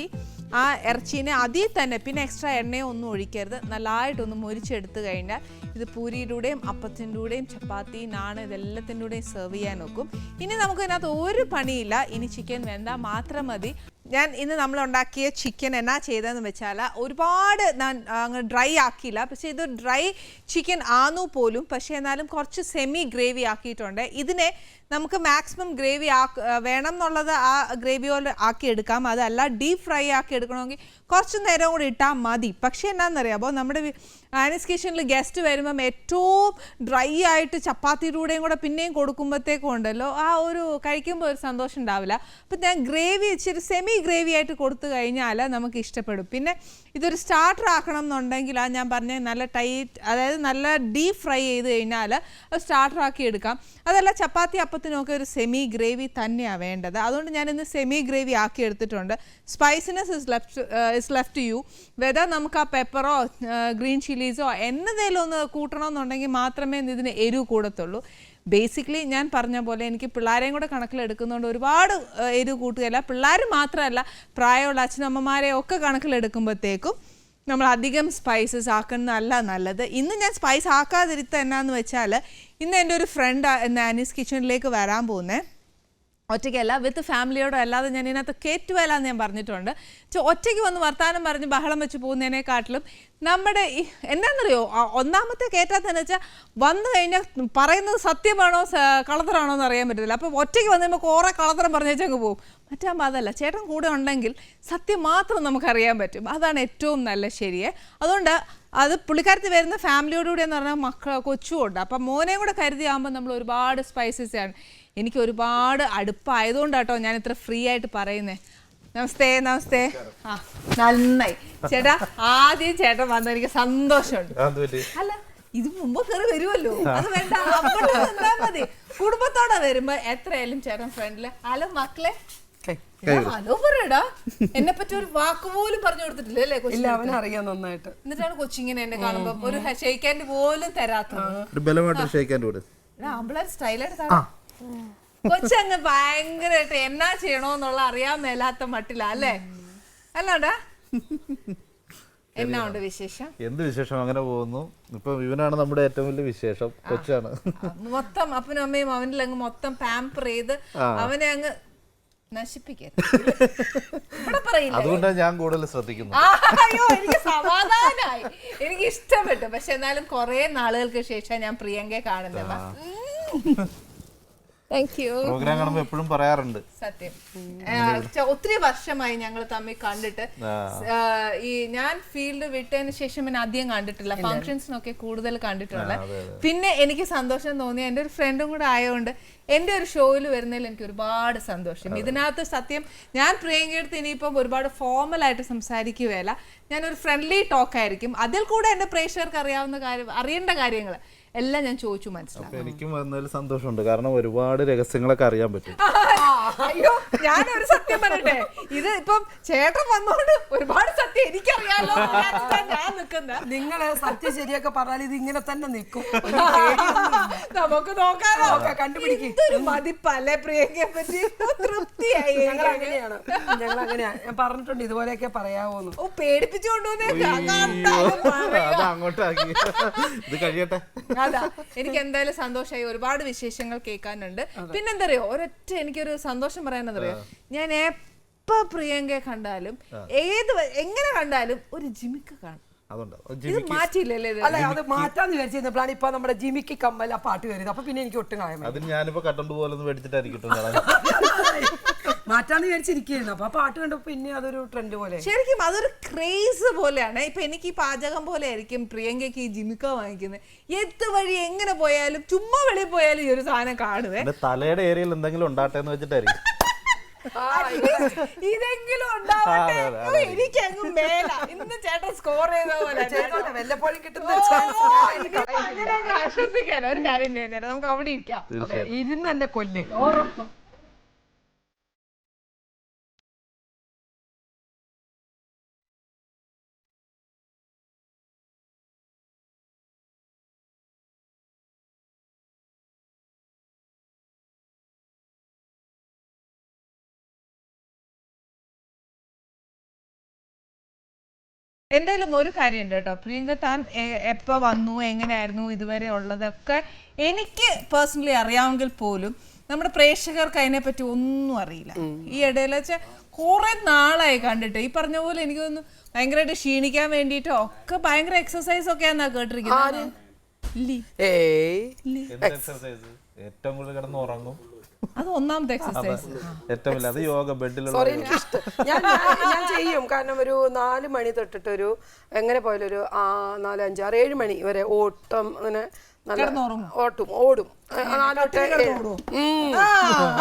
A: ആ ഇറച്ചീനെ അതിൽ തന്നെ പിന്നെ എക്സ്ട്രാ എണ്ണയോ ഒന്നും ഒഴിക്കരുത്. നല്ലതായിട്ടൊന്ന് മുരിച്ചെടുത്ത് കഴിഞ്ഞാൽ ഇത് പൂരിയുടെയും അപ്പത്തിൻ്റെ കൂടെയും ചപ്പാത്തി, നാണ് ഇതെല്ലാത്തിൻ്റെ കൂടെയും സെർവ് ചെയ്യാൻ നോക്കും. ഇനി നമുക്ക് ഇതിനകത്ത് ഒരു പണിയില്ല. ഇനി ചിക്കൻ വെന്താൽ മാത്രം മതി. ഞാൻ ഇന്ന് നമ്മൾ ഉണ്ടാക്കിയ ചിക്കൻ എന്നാ ചെയ്തതെന്ന് വെച്ചാൽ ഒരുപാട് അങ്ങ് ഡ്രൈ ആക്കിയില്ല. പക്ഷേ ഇത് ഡ്രൈ ചിക്കൻ ആന്നു പോലും, പക്ഷേ എന്നാലും കുറച്ച് സെമി ഗ്രേവി ആക്കിയിട്ടുണ്ട്. ഇതിനെ നമുക്ക് മാക്സിമം ഗ്രേവി വേണം എന്നുള്ളത് ആ ഗ്രേവി പോലെ ആക്കിയെടുക്കാം. അതല്ല ഡീപ്പ് ഫ്രൈ ആക്കി എടുക്കണമെങ്കിൽ കുറച്ച് നേരം കൂടി ഇട്ടാൽ മതി. പക്ഷേ എന്നാണെന്നറിയാമോ, നമ്മുടെ ആനീസ് കിച്ചണിൽ ഗസ്റ്റ് വരുമ്പം ഏറ്റവും ഡ്രൈ ആയിട്ട് ചപ്പാത്തിയിലൂടെയും കൂടെ പിന്നെയും കൊടുക്കുമ്പോഴത്തേക്കും ഉണ്ടല്ലോ ആ ഒരു കഴിക്കുമ്പോൾ ഒരു സന്തോഷം ഉണ്ടാവില്ല. അപ്പം ഞാൻ ഗ്രേവി ഇച്ചിരി സെമി ഗ്രേവി ആയിട്ട് കൊടുത്തു കഴിഞ്ഞാൽ നമുക്ക് ഇഷ്ടപ്പെടും. പിന്നെ ഇതൊരു സ്റ്റാർട്ടർ ആക്കണം എന്നുണ്ടെങ്കിൽ ആ ഞാൻ പറഞ്ഞ നല്ല ടൈറ്റ്, അതായത് നല്ല ഡീപ്പ് ഫ്രൈ ചെയ്ത് കഴിഞ്ഞാൽ അത് സ്റ്റാർട്ടർ ആക്കി എടുക്കാം. അതല്ല ചപ്പാത്തി അപ്പത്തിനൊക്കെ ഒരു സെമി ഗ്രേവി തന്നെയാണ് വേണ്ടത്. അതുകൊണ്ട് ഞാൻ ഇന്ന് സെമി ഗ്രേവി ആക്കി എടുത്തിട്ടുണ്ട്. Spiciness is left you. Whether നമുക്ക് ആ പെപ്പറോ ഗ്രീൻ ചില്ലീസോ എന്നതേലും ഒന്ന് കൂട്ടണമെന്നുണ്ടെങ്കിൽ മാത്രമേ ഇതിന് എരിവ് കൂടത്തുള്ളൂ. ബേസിക്കലി ഞാൻ പറഞ്ഞ പോലെ എനിക്ക് പിള്ളേരെയും കൂടെ കണക്കിലെടുക്കുന്നതുകൊണ്ട് ഒരുപാട് എരിവ് കൂട്ടുകയില്ല. പിള്ളേർ മാത്രമല്ല, പ്രായമുള്ള അച്ഛനമ്മമാരെ ഒക്കെ കണക്കിലെടുക്കുമ്പോഴത്തേക്കും നമ്മൾ അധികം സ്പൈസസ് ആക്കുന്നതല്ല നല്ലത്. ഇന്ന് ഞാൻ സ്പൈസ് ആക്കാതിരുത്ത എന്നാന്ന് വെച്ചാൽ ഇന്ന് എൻ്റെ ഒരു ഫ്രണ്ട് ആനീസ് കിച്ചണിലേക്ക് വരാൻ പോകുന്നത്. ഒറ്റയ്ക്കല്ല, വിത്ത് ഫാമിലിയോടോ അല്ലാതെ ഞാൻ ഇതിനകത്ത് കയറ്റുവല്ല എന്ന് ഞാൻ പറഞ്ഞിട്ടുണ്ട്. ഒറ്റയ്ക്ക് വന്ന് വർത്താനം പറഞ്ഞ് ബഹളം വെച്ച് പോകുന്നതിനെക്കാട്ടിലും നമ്മുടെ എന്താണെന്നറിയോ, ഒന്നാമത്തെ കയറ്റാത്തതെന്ന് വെച്ചാൽ വന്നു കഴിഞ്ഞാൽ പറയുന്നത് സത്യമാണോ കളത്തറാണോ എന്ന് അറിയാൻ പറ്റത്തില്ല. അപ്പോൾ ഒറ്റയ്ക്ക് വന്ന് കഴിയുമ്പോൾ കുറേ കളത്തരം പറഞ്ഞേച്ചങ്ങ് പോകും. മറ്റാകുമ്പോൾ അതല്ല, ചേട്ടൻ കൂടെ ഉണ്ടെങ്കിൽ സത്യം മാത്രം നമുക്കറിയാൻ പറ്റും. അതാണ് ഏറ്റവും നല്ല ശരിയെ. അതുകൊണ്ട് അത് പുള്ളിക്കാരത്തി വരുന്ന ഫാമിലിയോടുകൂടി എന്ന് പറഞ്ഞാൽ കൊച്ചുമുണ്ട്. അപ്പം മോനെയും കൂടെ കരുതിയാകുമ്പോൾ നമ്മൾ ഒരുപാട് സ്പൈസസ് ആണ്. എനിക്ക് ഒരുപാട് അടുപ്പായതുകൊണ്ട് കേട്ടോ ഞാൻ ഇത്ര ഫ്രീ ആയിട്ട് പറയുന്നേ. നമസ്തേ. നമസ്തേ. ആ നന്നായി ചേട്ടാ, ആദ്യം ചേട്ടൻ വന്ന എനിക്ക് സന്തോഷമുണ്ട്. അല്ല ഇത് മുമ്പ് കയറി വരുമല്ലോ, അത് വേണ്ട, അവിടെ മതി. കുടുംബത്തോടെ വരുമ്പോ എത്രയായാലും ചേട്ടൻ ഫ്രണ്ടില് ഹലോ മക്കളെ ഹലോ പറയടാ. എന്നെ പറ്റി ഒരു വാക്ക് പോലും പറഞ്ഞു കൊടുത്തിട്ടില്ല അല്ലേ കൊച്ചിനെ? അവനെ അറിയാൻ നന്നായിട്ട്. എന്നിട്ടാണ് കൊച്ചിങ്ങനെ എന്നെ കാണുമ്പോ ഒരു ഷെയ്ക്കാൻഡ് പോലും തരാത്തത്. ആമ്പിളാർ സ്റ്റൈലായിട്ട് കൊച്ചങ്ങ് ഭയങ്കരമായിട്ട് എന്നാ ചെയ്യണോന്നുള്ള അറിയാൻ മേലാത്ത മട്ടില്ല അല്ലേ? അല്ലാടാ എന്നാ ഉണ്ട് വിശേഷം?
B: എന്ത് വിശേഷം, അങ്ങനെ പോകുന്നു. ഇപ്പൊ ഇവനാണ് നമ്മുടെ ഏറ്റവും വലിയ വിശേഷം. കൊച്ചാണ്
A: മൊത്തം അപ്പനും അമ്മയും അവനിൽ അങ്ങ് മൊത്തം പാമ്പർ ചെയ്ത് അവനെ അങ്ങ് നശിപ്പിക്കരുത്.
B: അതുകൊണ്ടാണ് ഞാൻ കൂടുതൽ ശ്രദ്ധിക്കുന്നത്.
A: അയ്യോ എനിക്ക് സമാധാനായി, എനിക്ക് ഇഷ്ടപ്പെട്ടു. പക്ഷെ എന്നാലും കുറെ നാളുകൾക്ക് ശേഷം ഞാൻ പ്രിയങ്കയെ കാണുന്നത്. Thank you.
B: പ്രോഗ്രാം കാണുമ്പോ എപ്പോഴും പറയാറുണ്ട്.
A: സത്യം ഒത്തിരി വർഷമായി ഞങ്ങൾ തമ്മിൽ കണ്ടിട്ട്. ഈ ഞാൻ ഫീൽഡ് വിട്ടതിന് ശേഷം പിന്നെ അധികം കണ്ടിട്ടില്ല, ഫംഗ്ഷൻസിനൊക്കെ കൂടുതൽ കണ്ടിട്ടുള്ള. പിന്നെ എനിക്ക് സന്തോഷം തോന്നിയ എൻ്റെ ഒരു ഫ്രണ്ടും കൂടെ ആയതുകൊണ്ട് എൻ്റെ ഒരു ഷോയിൽ വരുന്നതിൽ എനിക്ക് ഒരുപാട് സന്തോഷം. ഇതിനകത്ത് സത്യം ഞാൻ പ്രിയങ്കയെടുത്ത് ഇനിയിപ്പം ഒരുപാട് ഫോർമലായിട്ട് സംസാരിക്കുകയല്ല, ഞാനൊരു ഫ്രണ്ട്ലി ടോക്കായിരിക്കും. അതിൽ കൂടെ എൻ്റെ പ്രേക്ഷകർക്ക് അറിയേണ്ട കാര്യങ്ങൾ എല്ലാം ഞാൻ ചോദിച്ചു മനസ്സിലാക്കി.
B: എനിക്കും വന്നതിൽ സന്തോഷമുണ്ട്, കാരണം ഒരുപാട് രഹസ്യങ്ങളൊക്കെ അറിയാൻ പറ്റും.
A: അയ്യോ ഞാനൊരു സത്യം പറയട്ടെ, ഇത് ഇപ്പം ചേട്ടൻ വന്നോണ്ട് ഒരുപാട് സത്യം എനിക്കറിയാലോ. ഞാൻ നിൽക്കുന്ന
C: നിങ്ങള് സത്യം ശരിയൊക്കെ പറഞ്ഞാൽ ഇത് ഇങ്ങനെ തന്നെ നിൽക്കും.
A: നമുക്ക് നോക്കാനോ
C: കണ്ടുപിടിക്കും.
A: മതിപ്പല്ലേ പ്രിയങ്കയെ പറ്റി തൃപ്തിയായി.
C: ഞങ്ങൾ അങ്ങനെയാണ്, ഞങ്ങൾ അങ്ങനെയാണ്. ഞാൻ പറഞ്ഞിട്ടുണ്ട് ഇതുപോലെയൊക്കെ പറയാവോന്ന്.
A: ഓ പേടിപ്പിച്ചുകൊണ്ടുവന്നേ.
B: അങ്ങോട്ടാക്കി ഇത് കഴിയട്ടെ.
A: അതാ എനിക്ക് എന്തായാലും സന്തോഷമായി. ഒരുപാട് വിശേഷങ്ങൾ കേൾക്കാനുണ്ട്. പിന്നെന്താ അറിയോ, ഒരൊറ്റ എനിക്കൊരു സന്തോഷം പറയാനെന്നറിയോ, ഞാൻ എപ്പോ പ്രിയങ്കയെ കണ്ടാലും എങ്ങനെ കണ്ടാലും ഒരു ജിമിക്ക് കാണും. ഇത് മാറ്റിയില്ലല്ലേ?
C: അല്ല അത് മാറ്റാന്ന് വിചാരിച്ചിരുന്നപ്പോഴാണ് ഇപ്പൊ നമ്മുടെ ജിമിക്ക് കമ്മൽ ആ പാട്ട് കയറിയത്. അപ്പൊ പിന്നെ എനിക്ക് ഒട്ടും കാര്യം
B: അതിന് ഞാനിപ്പോ കട്ടോണ്ട് പോലെ മേടിച്ചിട്ടായിരിക്കും
C: മാറ്റാന്ന് വിചാരിച്ചിരിക്കുന്നു. അപ്പൊ ആ പാട്ട് കണ്ടപ്പോ പിന്നെ അതൊരു ട്രെൻഡ് പോലെ.
A: ശരിക്കും അതൊരു ക്രേസ് പോലെയാണ്. ഇപ്പൊ എനിക്ക് ഈ പാചകം പോലെ ആയിരിക്കും പ്രിയങ്കയ്ക്ക് ഈ ജിമിക്ക വാങ്ങിക്കുന്നത്. എത്ത് വഴി എങ്ങനെ പോയാലും ചുമ്മാ വെളിയിൽ പോയാലും ഈ ഒരു സാധനം കാണുവേ.
B: തലയുടെ ഏരിയയിൽ എന്തെങ്കിലും ഉണ്ടാട്ടെ എന്ന് വെച്ചിട്ടായിരിക്കും.
A: ഇതെങ്കിലും ഉണ്ടാവട്ടെ. എനിക്കങ്ങ് മേല. ഇന്ന് ചേട്ടൻ സ്കോർ ചെയ്ത പോലെ
C: വല്ലപ്പോഴും കിട്ടുന്ന
A: ആശ്വസിക്കാനോ ഒരു കാര്യം ചെയ്യുന്നേരം നമുക്ക് അവിടെ ഇരിക്കാം.
C: ഇരുന്ന് തന്നെ കൊല്ല്.
A: എന്തായാലും ഒരു കാര്യമുണ്ട് കേട്ടോ, പ്രിയങ്ക താൻ എപ്പോ വന്നു, എങ്ങനെയായിരുന്നു ഇതുവരെ ഉള്ളതൊക്കെ എനിക്ക് പേഴ്സണലി അറിയാമെങ്കിൽ പോലും നമ്മുടെ പ്രേക്ഷകർക്ക് അതിനെപ്പറ്റി ഒന്നും അറിയില്ല. ഈ ഇടയിൽ വെച്ചാൽ കുറെ നാളായി കണ്ടിട്ട്. ഈ പറഞ്ഞ പോലെ എനിക്ക് തോന്നുന്നു ഭയങ്കരമായിട്ട് ക്ഷീണിക്കാൻ വേണ്ടിട്ടോ ഒക്കെ ഭയങ്കര എക്സസൈസ് ഒക്കെ ആണെന്നാ കേട്ടിരിക്കുന്നത്.
B: ഏറ്റവും കൂടുതൽ കിടന്ന് ഉറങ്ങും,
A: അത് ഒന്നാമത്തെ എക്സസൈസ്.
B: ഏറ്റവും അത് യോഗ ബെഡിലുള്ള.
C: സോറി എനിക്കിഷ്ടം. ഞാൻ ചെയ്യും. കാരണം ഒരു 4 മണി തൊട്ടിട്ട് ഒരു എങ്ങനെ പോയാലും ഒരു 4, 5, 6, 7 മണി വരെ ഓട്ടം. അങ്ങനെ ഓടും.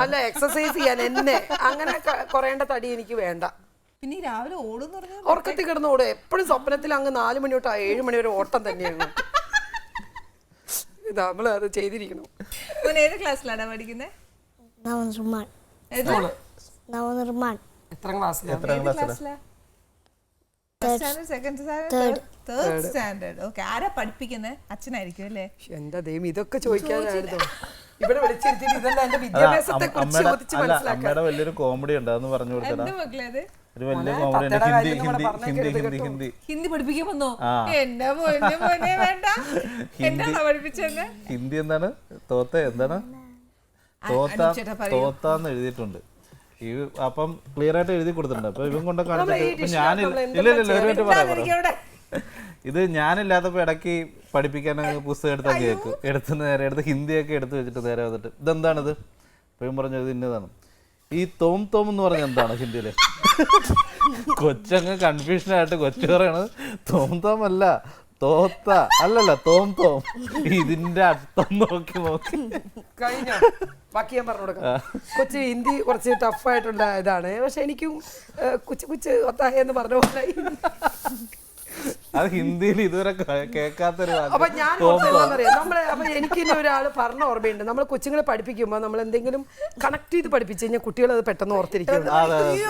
C: അല്ല എക്സസൈസ് ചെയ്യാൻ എന്നെ അങ്ങനെ കുറയേണ്ട തടി എനിക്ക് വേണ്ട.
A: പിന്നെ രാവിലെ ഓടും,
C: ഉറക്കത്തിൽ കിടന്ന് ഓടും. എപ്പോഴും സ്വപ്നത്തിൽ അങ്ങ് 4 മണി തൊട്ട് 7 മണി വരെ ഓട്ടം തന്നെയാണ്. ഇത് നമ്മള് അത് ചെയ്തിരിക്കണം.
A: ഏത് ക്ലാസ്സിലാണ് പഠിക്കുന്നത്?
C: എത്ര ക്ലാസ്സിലാണ്?
A: ആരാ പഠിപ്പിക്കുന്നത്? അച്ഛനായിരിക്കും അല്ലേ?
C: എന്താ ദൈവം ഇതൊക്കെ ചോദിക്കാനായിരുന്നു ഇവിടെ വിളിച്ചിരുത്തിട്ട്. ഇതെല്ലാം എന്റെ വിദ്യാഭ്യാസത്തെ കുറിച്ച് ചോദിച്ച് മനസ്സിലാക്കാം.
B: അമ്മയുടെ വലിയൊരു കോമഡി ഉണ്ടാന്ന് പറഞ്ഞു കൊടുത്തത്. ഒരു വലിയ കോമഡി.
A: ഹിന്ദി പഠിപ്പിക്കാൻ വന്നോ? എന്റെ മോനെ വേണ്ട. എന്താണ് പഠിപ്പിച്ചത്?
B: ഹിന്ദി എന്താണ്? എന്താണ് തോത്താന്ന് എഴുതിയിട്ടുണ്ട്. അപ്പം ക്ലിയർ ആയിട്ട് എഴുതി കൊടുത്തിട്ടുണ്ട്. അപ്പൊ ഇവൻ കൊണ്ട് കാണിച്ചിട്ട് ഇത് ഞാനില്ലാത്തപ്പോ ഇടയ്ക്ക് പഠിപ്പിക്കാൻ പുസ്തകം എടുത്താൽ കേൾക്കും. എടുത്ത് ഹിന്ദിയൊക്കെ എടുത്ത് വെച്ചിട്ട് നേരെ വന്നിട്ട് ഇതെന്താണിത്? ഇപ്പം പറഞ്ഞു ഇത് ഇന്നതാണ്. ഈ തോം എന്ന് പറഞ്ഞ എന്താണ് ഹിന്ദിയില്? കൊച്ചങ്ങ് കൺഫ്യൂഷനായിട്ട് കൊച്ചു പറയണത് തോം അല്ല, തോത്ത അല്ലല്ല, തോം. ഇതിന്റെ അർത്ഥം നോക്കി
C: കഴിഞ്ഞോ? ബാക്കി ഞാൻ പറഞ്ഞു കൊടുക്കാം. കൊച്ചു ഹിന്ദി കുറച്ച് ടഫായിട്ടുള്ള ഇതാണ്. പക്ഷെ എനിക്കും കുച്ച് ഒത്തായ എന്ന് പറഞ്ഞ പോലെ
B: അത് ഹിന്ദിയിൽ ഇതുവരെ കേൾക്കാത്തൊരു.
C: അപ്പൊ ഞാൻ നമ്മളെ അപ്പൊ എനിക്ക് ഒരാൾ പറഞ്ഞ ഓർമ്മയുണ്ട്. നമ്മൾ കൊച്ചുങ്ങളെ പഠിപ്പിക്കുമ്പോ നമ്മൾ എന്തെങ്കിലും കണക്ട് ചെയ്ത് പഠിപ്പിച്ചു കഴിഞ്ഞാൽ കുട്ടികൾ അത് പെട്ടെന്ന് ഓർത്തിരിക്കുന്നു.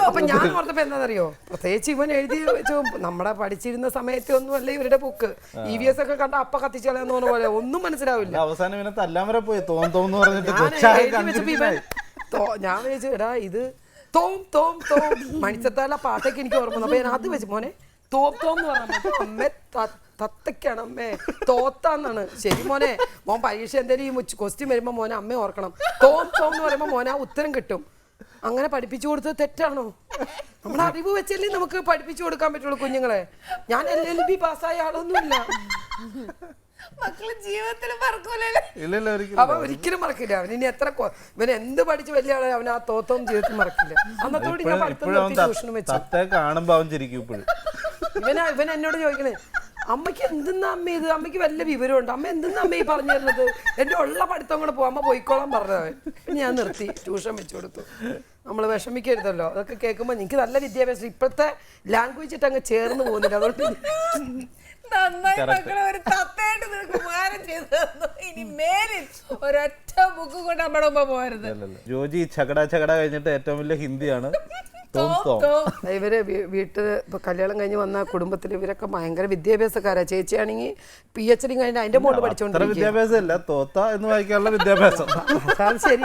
C: അപ്പൊ ഞാൻ ഓർത്തപ്പോ എന്താണെന്നറിയോ, പ്രത്യേകിച്ച് ഇവൻ എഴുതി വെച്ചു നമ്മുടെ പഠിച്ചിരുന്ന സമയത്ത് ഒന്നും അല്ല ഇവരുടെ ബുക്ക്. EVS ഒക്കെ കണ്ട അപ്പ കത്തിച്ചു കളയാന്ന് പറഞ്ഞ പോലെ ഒന്നും മനസ്സിലാവില്ല.
B: അവസാനം ഇവനെ തല്ലാൻ വരെ പോയി തോന്ന് പറഞ്ഞിട്ട്
C: ഞാൻ വിചാരിച്ചു എടാ ഇത് തോം മണിച്ചത്താല പാട്ടൊക്കെ എനിക്ക് ഓർമ്മ. അപ്പൊ ഞാൻ അത് വെച്ച് മോനെ തോന്ന് പറഞ്ഞ അമ്മേ തത്തക്കാണ് അമ്മേ തോത്താന്നാണ്. ശരി മോനെ, മോൻ പരീക്ഷ എന്തെങ്കിലും ഈ ക്വസ്റ്റ്യൻ വരുമ്പോ മോനെ അമ്മ ഓർക്കണം. തോം എന്ന് പറയുമ്പോ മോനെ ആ ഉത്തരം കിട്ടും. അങ്ങനെ പഠിപ്പിച്ചു കൊടുത്തത് തെറ്റാണോ? നമ്മുടെ അറിവ് വെച്ചല്ലേ നമുക്ക് പഠിപ്പിച്ചു കൊടുക്കാൻ പറ്റുള്ളൂ കുഞ്ഞുങ്ങളെ. ഞാൻ LLB പാസ്സായ ആളൊന്നുമില്ല.
A: മക്കള് ജീവിതത്തിൽ മറക്കൂലല്ലേ?
B: ഇല്ലല്ലോ ഒരിക്കലും.
C: അവൻ ഒരിക്കലും മറക്കില്ല. അവൻ ഇനി എത്ര ഇവൻ എന്ത് പഠിച്ച് വലിയ ആളെ അവൻ ആ തോത്തവും ജീവിതത്തിൽ മറക്കില്ല. അന്നത്തോട് ഞാൻ പഠിത്തം നിർത്തി ട്യൂഷനും വെച്ചു.
B: തത്തെ കാണുമ്പോ അവൻ ചിരിക്കും ഇപ്പോഴും.
C: ഇവൻ എന്നോട് ചോദിക്കണേ, അമ്മയ്ക്ക് എന്തെന്നാ അമ്മ ഇത്, അമ്മയ്ക്ക് വല്ല വിവരമുണ്ട്, അമ്മ എന്തെന്നാ അമ്മ ഈ പറഞ്ഞു തരുന്നത്, എന്റെ ഉള്ള പഠിത്തം കൂടെ പോകും, അമ്മ പോയിക്കോളാൻ പറഞ്ഞവൻ. ഞാൻ നിർത്തി, ട്യൂഷൻ വെച്ചു കൊടുത്തു. നമ്മൾ വിഷമിക്കരുതല്ലോ, അതൊക്കെ കേൾക്കുമ്പോൾ എനിക്ക് നല്ല വിദ്യാഭ്യാസം ഇപ്പോഴത്തെ ലാംഗ്വേജ് ഇട്ട് അങ്ങ് ചേർന്ന് പോകുന്നില്ല. അതുകൊണ്ട്
A: നന്നായി മക്കളെ ഒരു തത്തയായിട്ട് നിനക്ക് ഉപകാരം ചെയ്തു തന്നു. ഇനി മേലിൽ ഒരൊറ്റ ബുക്ക് കൊണ്ട് നമ്മുടെ മുമ്പ് പോരുത്.
B: ജോജി ചകട കഴിഞ്ഞിട്ട് ഏറ്റവും വലിയ ഹിന്ദിയാണ് തോം തോം.
C: ഇവര് വീട്ടിൽ ഇപ്പൊ കല്യാണം കഴിഞ്ഞ് വന്ന കുടുംബത്തിൽ ഇവരൊക്കെ ഭയങ്കര വിദ്യാഭ്യാസക്കാരാ. ചേച്ചിയാണെങ്കിൽ PhD കഴിഞ്ഞ് അതിന്റെ മുകളിൽ പഠിച്ചോണ്ടിരിക്കും.
B: വിദ്യാഭ്യാസം ഇല്ല, തോത്ത എന്ന് വായിക്കാനുള്ള വിദ്യാഭ്യാസം.
C: അത് ശരി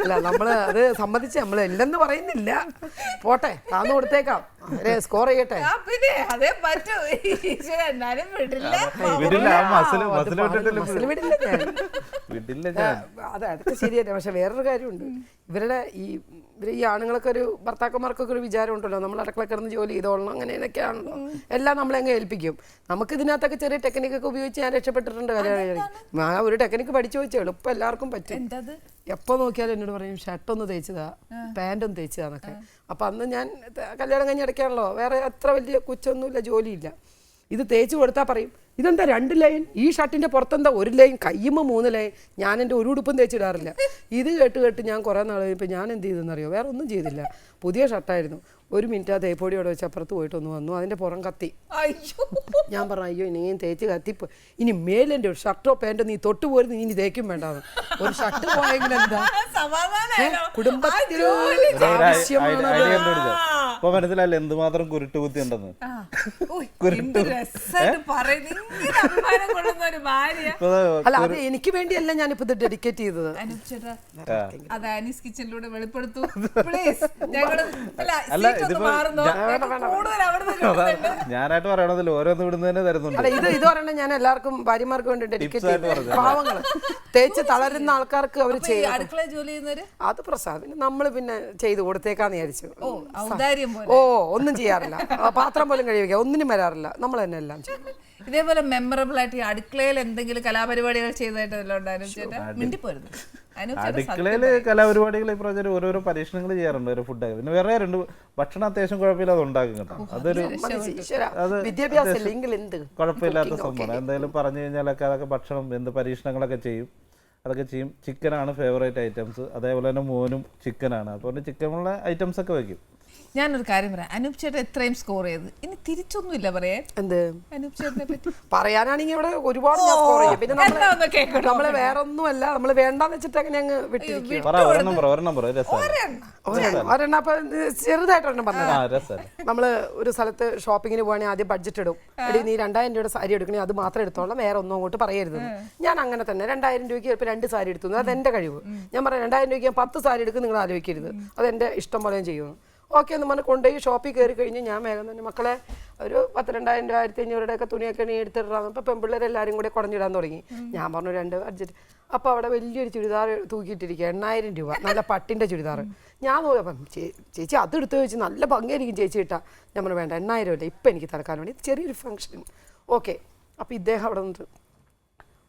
C: അല്ല, നമ്മള് അത് സമ്മതിച്ച് നമ്മൾ ഇല്ലെന്ന് പറയുന്നില്ല. പോട്ടെ, താന്ന് കൊടുത്തേക്കാം, സ്കോർ ചെയ്യട്ടെ.
A: പിന്നെ അതേ പറ്റൂ. എന്നാലും വിടില്ല.
B: വിടില്ല,
C: മസിൽ വിടില്ല ഞാൻ.
B: വിടില്ല ഞാൻ.
C: അതൊക്കെ ശരിയല്ല. പക്ഷെ വേറൊരു കാര്യമുണ്ട്, ഇവരുടെ ഈ ആണുങ്ങളൊക്കെ ഒരു ഭർത്താക്കന്മാർക്കൊക്കെ ഒരു വിചാരം ഉണ്ടല്ലോ, നമ്മൾ അടുക്കള കിടന്ന് ജോലി ചെയ്തോളണം, അങ്ങനെയൊക്കെയാണല്ലോ, എല്ലാം നമ്മളെങ്ങ് ഏൽപ്പിക്കും. നമുക്ക് ഇതിനകത്തൊക്കെ ചെറിയ ടെക്നിക്കൊക്കെ ഉപയോഗിച്ച് ഞാൻ രക്ഷപ്പെട്ടിട്ടുണ്ട്. കല്യാണം ആ ഒരു ടെക്നിക്ക് പഠിച്ചു വെച്ചേ ഉള്ളൂ, ഇപ്പം എല്ലാവർക്കും പറ്റും. എപ്പോൾ നോക്കിയാലും എന്നോട് പറയും ഷർട്ടൊന്ന് തേച്ചതാ, പാൻറ്റൊന്ന് തേച്ചതാന്നൊക്കെ. അപ്പം അന്ന് ഞാൻ കല്യാണം കഴിഞ്ഞ് ഇടയ്ക്കാണല്ലോ, വേറെ അത്ര വലിയ കുറ്റമൊന്നുമില്ല, ജോലിയില്ല. ഇത് തേച്ച് കൊടുത്താൽ പറയും, ഇതെന്താ 2 ലൈൻ, ഈ ഷർട്ടിൻ്റെ പുറത്തെന്താ 1 ലൈൻ, കയ്യുമ്പോൾ 3 ലൈൻ. ഞാൻ എൻ്റെ ഒരു ഉടുപ്പും തേച്ചിടാറില്ല. ഇത് കേട്ട് ഞാൻ കുറേ നാൾ കഴിഞ്ഞപ്പോൾ ഞാൻ എന്ത് ചെയ്തെന്നറിയോ, വേറെ ഒന്നും ചെയ്തില്ല. പുതിയ ഷർട്ടായിരുന്നു. 1 മിനിറ്റ് ആ തേപ്പൊടിയോടെ വെച്ച് അപ്പുറത്ത് പോയിട്ടൊന്ന് വന്നു, അതിൻ്റെ പുറം കത്തി. ഞാൻ പറഞ്ഞു, അയ്യോ ഇനിയും തേച്ച് കത്തിപ്പോ, ഇനി മേലെൻ്റെ ഒരു ഷർട്ടോ പാൻറ്റോ നീ തൊട്ട് പോരുന്നു, ഇനി തേക്കും വേണ്ടാന്ന്. ഒരു ഷർട്ട് പോയെങ്കിൽ എന്താ, കുടുംബത്തിന് ആവശ്യമാണ്.
B: ഇപ്പൊ മനസ്സിലായില്ല എന്തുമാത്രം കുരുട്ട് കുത്തി ഉണ്ടെന്ന്.
C: അല്ല, അത് എനിക്ക് വേണ്ടിയല്ല ഞാനിപ്പോ ഇത് ഡെഡിക്കേറ്റ് ചെയ്തത്.
B: ഞാനായിട്ട് പറയണതില്ല, ഓരോന്ന് ഇവിടുന്ന് തന്നെ തരുന്നുണ്ട്.
C: അല്ല, ഇത് പറയണ ഞാൻ എല്ലാവർക്കും ഭാര്യമാർക്ക് വേണ്ടി ഡെഡിക്കേറ്റ് ചെയ്തു. പാവങ്ങള് തേച്ച് തളരുന്ന ആൾക്കാർക്ക് അവർ ചെയ്യും.
A: അടുക്കള ജോലി ചെയ്യുന്നവര്
C: അത് പ്രസാദ് നമ്മൾ പിന്നെ ചെയ്ത് കൊടുത്തേക്കാന്ന് വിചാരിച്ചു.
A: ഓ,
C: ഒന്നും ചെയ്യാറില്ല, പാത്രം പോലും കഴിവിക്കുക, ഒന്നിനും വരാറില്ല, നമ്മൾ തന്നെ എല്ലാം ചെയ്യും.
A: ഇതേപോലെ മെമ്മറബിൾ ആയിട്ട് ഈ അടുക്കളയിൽ എന്തെങ്കിലും കലാപരിപാടികൾ ചെയ്തതായിട്ടല്ലോ മിണ്ടിപ്പോരുത്.
B: അടുക്കളയില് കലാപരിപാടികൾ ഈ പ്രാവശ്യം ഓരോരോ പരീക്ഷണങ്ങൾ ചെയ്യാറുണ്ട്, ഒരു ഫുഡ്. പിന്നെ വേറെ 2 ഭക്ഷണം അത്യാവശ്യം കുഴപ്പമില്ല, അത് ഉണ്ടാക്കും കേട്ടോ. അതൊരു
C: വിദ്യാഭ്യാസം ഇല്ലെങ്കിൽ എന്ത്
B: കുഴപ്പമില്ലാത്ത സംഭവമാണ്. എന്തായാലും പറഞ്ഞു കഴിഞ്ഞാലൊക്കെ അതൊക്കെ ഭക്ഷണം എന്ത് പരീക്ഷണങ്ങളൊക്കെ ചെയ്യും, അതൊക്കെ ചെയ്യും. ചിക്കനാണ് ഫേവറേറ്റ് ഐറ്റംസ്, അതേപോലെ തന്നെ മോനും ചിക്കനാണ്. അപ്പോൾ ചിക്കനുള്ള ഐറ്റംസ് ഒക്കെ വയ്ക്കും.
A: ഞാനൊരു കാര്യം പറയാം, അനൂപ് ചേട്ടൻ എത്രയും സ്കോർ ചെയ്ത് ഇനി തിരിച്ചൊന്നുമില്ല പറയാൻ.
C: എന്ത്
A: അനൂപ് ചേട്ടനെ പറ്റി
C: പറയാനാണെങ്കിൽ ഇവിടെ ഒരുപാട് സ്കോർ ചെയ്യും. പിന്നെ നമ്മളെ വേറെ ഒന്നുമല്ല, നമ്മള് വേണ്ടാന്ന് വെച്ചിട്ട് അങ്ങനെ അങ്ങ് വിട്ടിരിക്കും. ഒരെണ്ണം അപ്പൊ ചെറുതായിട്ടൊരെണ്ണം പറഞ്ഞത്, നമ്മള് ഒരു സ്ഥലത്ത് ഷോപ്പിങ്ങിന് പോവാണെങ്കിൽ ആദ്യം ബഡ്ജറ്റ് ഇടും. എടി നീ 2000 രൂപയുടെ സാരി എടുക്കണേ, അത് മാത്രം എടുത്തോളാം, വേറെ ഒന്നും അങ്ങോട്ട് പറയരുത്. ഞാൻ അങ്ങനെ തന്നെ 2000 രൂപയ്ക്ക് ചിലപ്പോൾ 2 സാരി എടുത്തു, അതെന്റെ കഴിവ്. ഞാൻ പറയാം 2000 രൂപയ്ക്ക് ഞാൻ 10 സാരി എടുക്കും, നിങ്ങൾ ആലോചിക്കരുത്, അതെന്റെ ഇഷ്ടം പോലെ ചെയ്യുന്നു. ഓക്കെ എന്ന് പറഞ്ഞ് കൊണ്ടുപോയി ഷോപ്പിൽ കയറി കഴിഞ്ഞ് ഞാൻ വേഗം തന്നെ മക്കളെ ഒരു 10,000 രൂപ 1500 ഒക്കെ നീ എടുത്തിടാം. ഇപ്പം പെൺപിള്ളേരെല്ലാവരും കൂടെ കുടഞ്ഞിടാൻ തുടങ്ങി. ഞാൻ പറഞ്ഞു 2 ബഡ്ജറ്റ്. അപ്പോൾ അവിടെ വലിയൊരു ചുരിദാർ തൂക്കിയിട്ടിരിക്കുക, 8000 രൂപ, നല്ല പട്ടിൻ്റെ ചുരിദാർ. ഞാൻ നോക്കിയപ്പം ചേച്ചി അതെടുത്ത് വെച്ച് നല്ല ഭംഗിയായിരിക്കും ചേച്ചി ഇട്ടാ. ഞാൻ പറഞ്ഞു വേണ്ട, 8000 ഇല്ല, ഇപ്പം എനിക്ക് തലക്കാൻ വേണ്ടി ചെറിയൊരു ഫംഗ്ഷൻ. ഓക്കെ, അപ്പോൾ ഇദ്ദേഹം അവിടെ നിന്നിട്ട്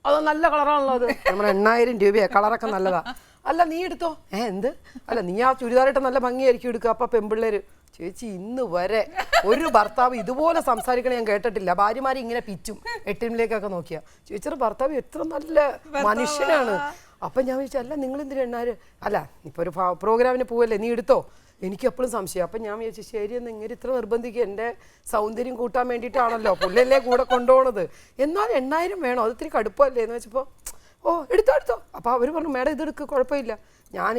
C: അത് നല്ല കളറാണല്ലോ, അത് നമ്മൾ 8000 രൂപയാണ്, കളറൊക്കെ നല്ലതാ. അല്ല നീ എടുത്തോ. എന്ത്? അല്ല നീ ആ ചുരിദാറിട്ട് നല്ല ഭംഗിയായിരിക്കും എടുക്കുക. അപ്പം പെൺപിള്ളേർ ചേച്ചി ഇന്ന് വരെ ഒരു ഭർത്താവ് ഇതുപോലെ സംസാരിക്കണേ ഞാൻ കേട്ടിട്ടില്ല. ഭാര്യമാരെ ഇങ്ങനെ പിച്ചും 8 നോക്കിയാ. ചേച്ചിയുടെ ഭർത്താവ് എത്ര നല്ല മനുഷ്യനാണ്. അപ്പം ഞാൻ ചോദിച്ചു, അല്ല നിങ്ങൾ എന്തിനാ 8000? അല്ല ഇപ്പോൾ ഒരു പ്രോഗ്രാമിന് പോവല്ലേ, നീ എടുത്തോ. എനിക്ക് എപ്പോഴും സംശയം. അപ്പം ഞാൻ വിചാരിച്ചു ശരിയെന്ന്, ഇങ്ങനെ ഇത്ര നിർബന്ധിക്കുക, എൻ്റെ സൗന്ദര്യം കൂട്ടാൻ വേണ്ടിയിട്ടാണല്ലോ, പുള്ളിയല്ലേ കൂടെ കൊണ്ടുപോകണത്, എന്നാൽ 8000 വേണോ, അത് ഇത്തിരി കടുപ്പമല്ലേ എന്ന് വെച്ചപ്പോൾ ഓ എടുത്തോ. അപ്പോൾ അവർ പറഞ്ഞു മേഡം ഇതെടുക്കുക, കുഴപ്പമില്ല.